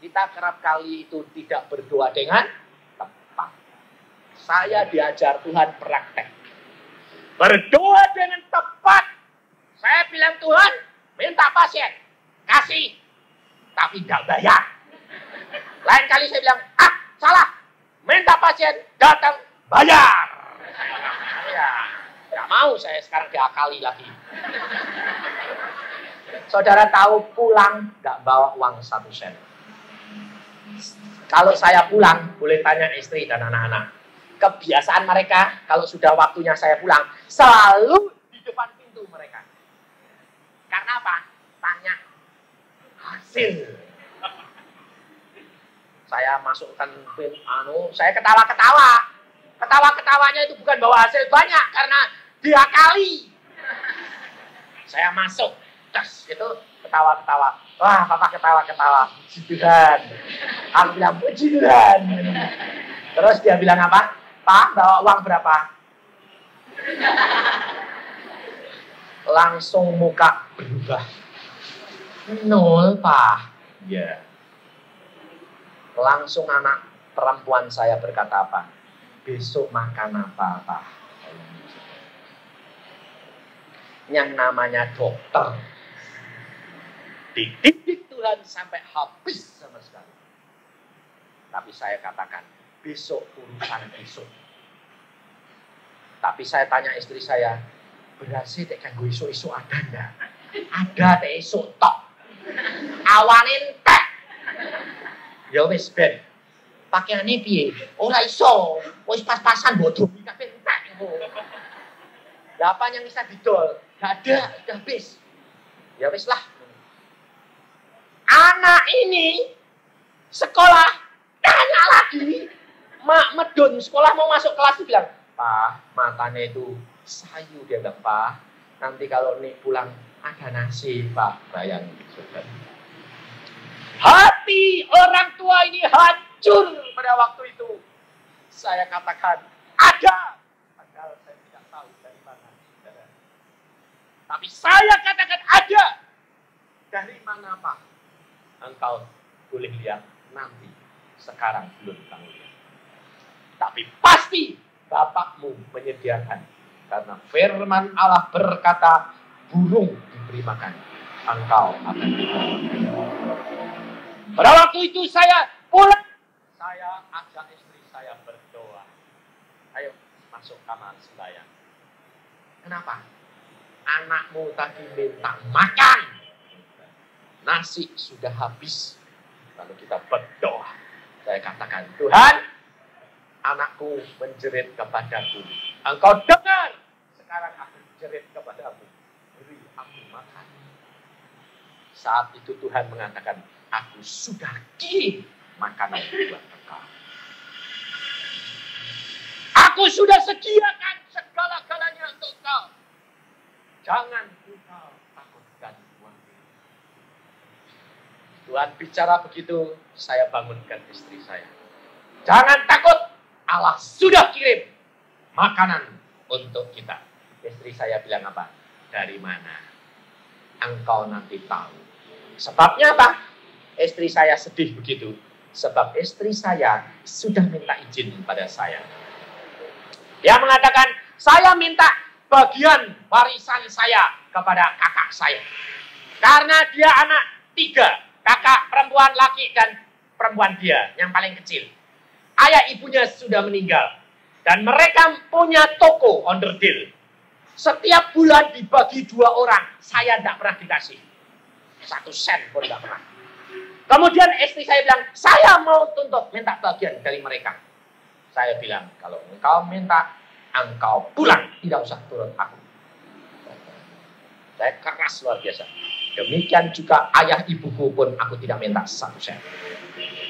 Kita kerap kali itu tidak berdoa dengan tepat. Saya diajar Tuhan praktek. Berdoa dengan tepat. Saya bilang Tuhan, minta pasien, kasih, tapi nggak bayar. Lain kali saya bilang, salah, minta pasien, datang, bayar. Ya, nggak mau saya sekarang diakali lagi. Saudara tahu pulang nggak bawa uang 1 sen. Kalau saya pulang, boleh tanya istri dan anak-anak. Kebiasaan mereka, kalau sudah waktunya saya pulang, selalu di depan pintu mereka. Karena apa? Tanya hasil. Saya masukkan pin saya ketawa-ketawa. Ketawa-ketawanya itu bukan bawa hasil banyak karena diakali. Saya masuk, das itu ketawa-ketawa. Wah, papa ketawa-ketawa. Puji Tuhan. Aku bilang puji Tuhan. Terus dia bilang apa? Pak, bawa uang berapa? Langsung muka berubah. 0, Pak. Ya. Langsung anak perempuan saya berkata apa? Besok makan apa, Pak? Yang namanya dokter. Dididik Tuhan sampai habis sama sekali. Tapi saya katakan, besok urusan besok. Tapi saya tanya istri saya, berhasil tak kanggo isu-isu ada enggak? Ada teh isu tok. Awanin tek. Ya wis ben. Pakaiane piye? Ora iso. Wis pas-pasan bodoh kabeh entek. Lah apa yang bisa didol? Gak ada, udah habis. Ya wis lah. Anak ini sekolah tanya lagi. Mak medun sekolah mau masuk kelas bilang, "Pak, matanya itu sayu." Dia bilang, "Pak, nanti kalau nih pulang ada nasi, Pak." Bayangin, saudara. Hati orang tua ini hancur pada waktu itu. Saya katakan, ada. Padahal saya tidak tahu dari mana. Saudara. Tapi saya katakan ada. Dari mana, Pak? Engkau boleh lihat nanti. Sekarang belum tahu. Tapi pasti Bapakmu menyediakan. Karena firman Allah berkata, burung diberi makan. Engkau akan diberi. Pada waktu itu saya pulang. Saya ajak istri saya berdoa. Ayo masuk kamar sembahyang. Kenapa? Anakmu tadi minta makan. Nasi sudah habis. Lalu kita berdoa. Saya katakan, Tuhan, anakku menjerit kepadaku. Engkau dengar. Sekarang aku jerit kepadamu. Beri aku makan. Saat itu Tuhan mengatakan, aku sudah kirim makanan buat engkau. Aku sudah sediakan segala-galanya untuk engkau. Jangan engkau takut dan khawatir. Tuhan bicara begitu, saya bangunkan istri saya. Jangan takut, Allah sudah kirim makanan untuk kita. Istri saya bilang apa? Dari mana? Engkau nanti tahu. Sebabnya apa? Istri saya sedih begitu. Sebab istri saya sudah minta izin pada saya. Dia mengatakan, saya minta bagian warisan saya kepada kakak saya. Karena dia anak 3. Kakak perempuan, laki, dan perempuan dia yang paling kecil. Ayah ibunya sudah meninggal. Dan mereka punya toko onderdil. Setiap bulan dibagi 2 orang. Saya tidak pernah dikasih 1 sen pun tidak pernah. Kemudian istri saya bilang, saya mau tuntut minta bagian dari mereka. Saya bilang, kalau engkau minta, engkau pulang. Tidak usah turun aku. Saya keras luar biasa. Demikian juga ayah ibuku pun aku tidak minta 1 sen.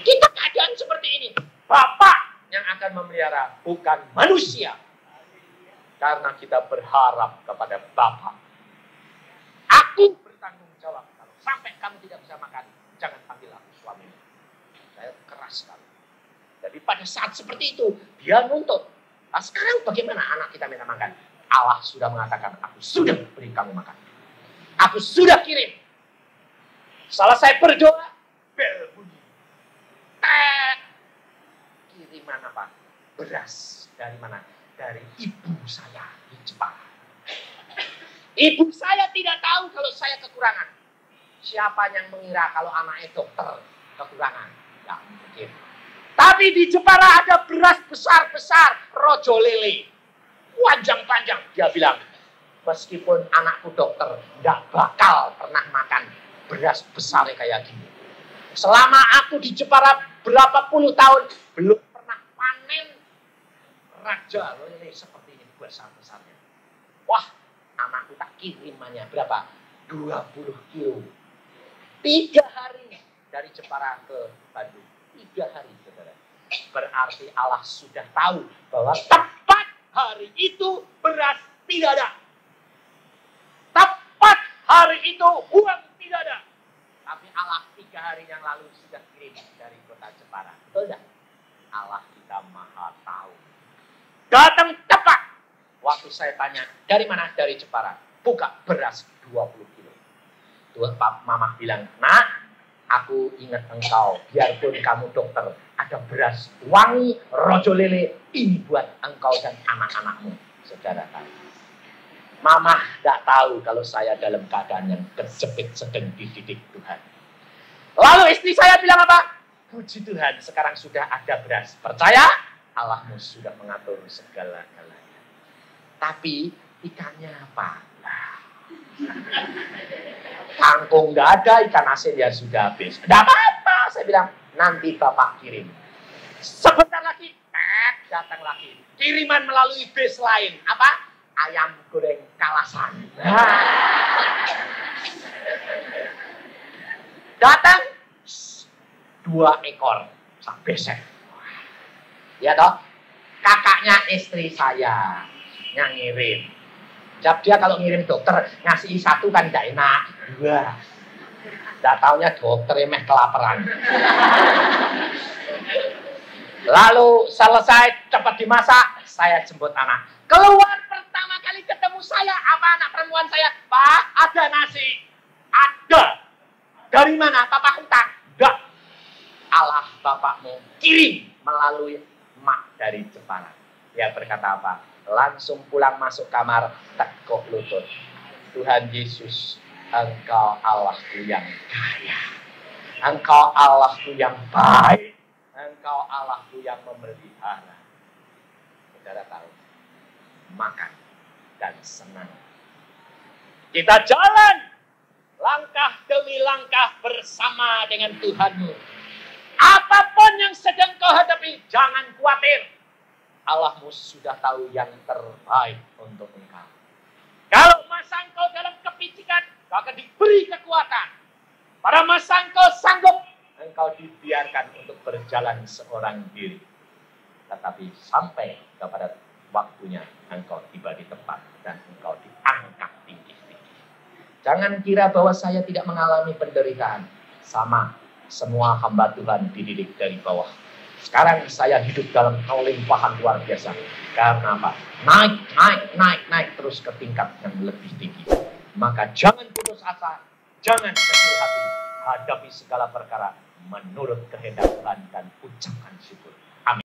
Kita keadaan seperti ini. Bapak yang akan memelihara, bukan manusia. Karena kita berharap kepada Bapa. Aku bertanggung jawab. Kalau sampai kamu tidak bisa makan, jangan panggil aku suamimu. Saya keras sekali. Jadi pada saat seperti itu, dia nuntut. Nah, sekarang bagaimana anak kita minta makan? Allah sudah mengatakan, aku sudah beri kamu makan. Aku sudah kirim. Selesai berdoa, bel bunyi. Kiriman apa? Beras. Dari mana? Dari ibu saya di Jepara. Ibu saya tidak tahu kalau saya kekurangan. Siapa yang mengira kalau anaknya dokter kekurangan? Tidak mungkin. Tapi di Jepara ada beras besar-besar, rojo lele. Panjang-panjang. Dia bilang, meskipun anakku dokter, tidak bakal pernah makan beras besar kayak gini. Selama aku di Jepara berapa puluh tahun, belum pernah panen raja lele seperti ini besar-besarnya. Wah, anakku tak kirimannya berapa? 20 kilo. 3 hari dari Jepara ke Bandung. 3 hari, saudara. Berarti Allah sudah tahu bahwa tepat hari itu beras tidak ada. Tepat hari itu uang tidak ada. Tapi Allah 3 hari yang lalu sudah kirim dari kota Jepara. Betul tidak? Allah kita maha tahu. Datang tepat. Waktu saya tanya, dari mana? Dari Jepara. Buka beras 20 kilo. Tuhan mama bilang, nak, aku ingat engkau. Biarpun kamu dokter, ada beras wangi, rojo lele. Ini buat engkau dan anak-anakmu. Saudara tahu. Mama tidak tahu kalau saya dalam keadaan yang kejepit sedang dididik Tuhan. Lalu istri saya bilang apa? Puji Tuhan, sekarang sudah ada beras. Percaya? Allahmu sudah mengatur segala-galanya. Tapi ikannya apa? Kangkung nggak ada, ikan asin ya sudah habis. Tidak apa-apa, saya bilang. Nanti Bapak kirim. Sebentar lagi, datang lagi. Kiriman melalui bis lain. Apa? Ayam goreng Kalasan. Datang 2 ekor sak besek. Ya toh, kakaknya istri saya yang ngirim. Dia kalau ngirim dokter ngasih 1 kan tidak enak, 2. Tidak taunya dokter emeh kelaparan. Lalu selesai cepat dimasak, saya jemput anak. Keluar pertama kali ketemu saya, apa anak perempuan saya? Pak, ada nasi. Ada. Dari mana? Papa hutang. Enggak. Allah bapakmu kirim melalui mak dari Jepara. Dia berkata apa? Langsung pulang masuk kamar, tekuk lutut. Tuhan Yesus, Engkau Allahku yang kaya. Engkau Allahku yang baik. Engkau Allahku yang memelihara. Saudara tahu, makan dan senang. Kita jalan langkah demi langkah bersama dengan Tuhanmu. Apapun yang sedang kau hadapi, jangan khawatir. Allahmu sudah tahu yang terbaik untuk engkau. Kalau masa engkau dalam kepicikan, kau akan diberi kekuatan. Pada masa engkau sanggup, engkau dibiarkan untuk berjalan seorang diri. Tetapi sampai kepada waktunya engkau tiba di tempat dan engkau diangkat tinggi-tinggi. Jangan kira bahwa saya tidak mengalami penderitaan. Sama, semua hamba Tuhan dididik dari bawah. Sekarang saya hidup dalam kelimpahan luar biasa. Karena apa? Naik terus ke tingkat yang lebih tinggi. Maka jangan putus asa, jangan kecil hati. Hadapi segala perkara menurut kehendak Tuhan dan ucapkan syukur.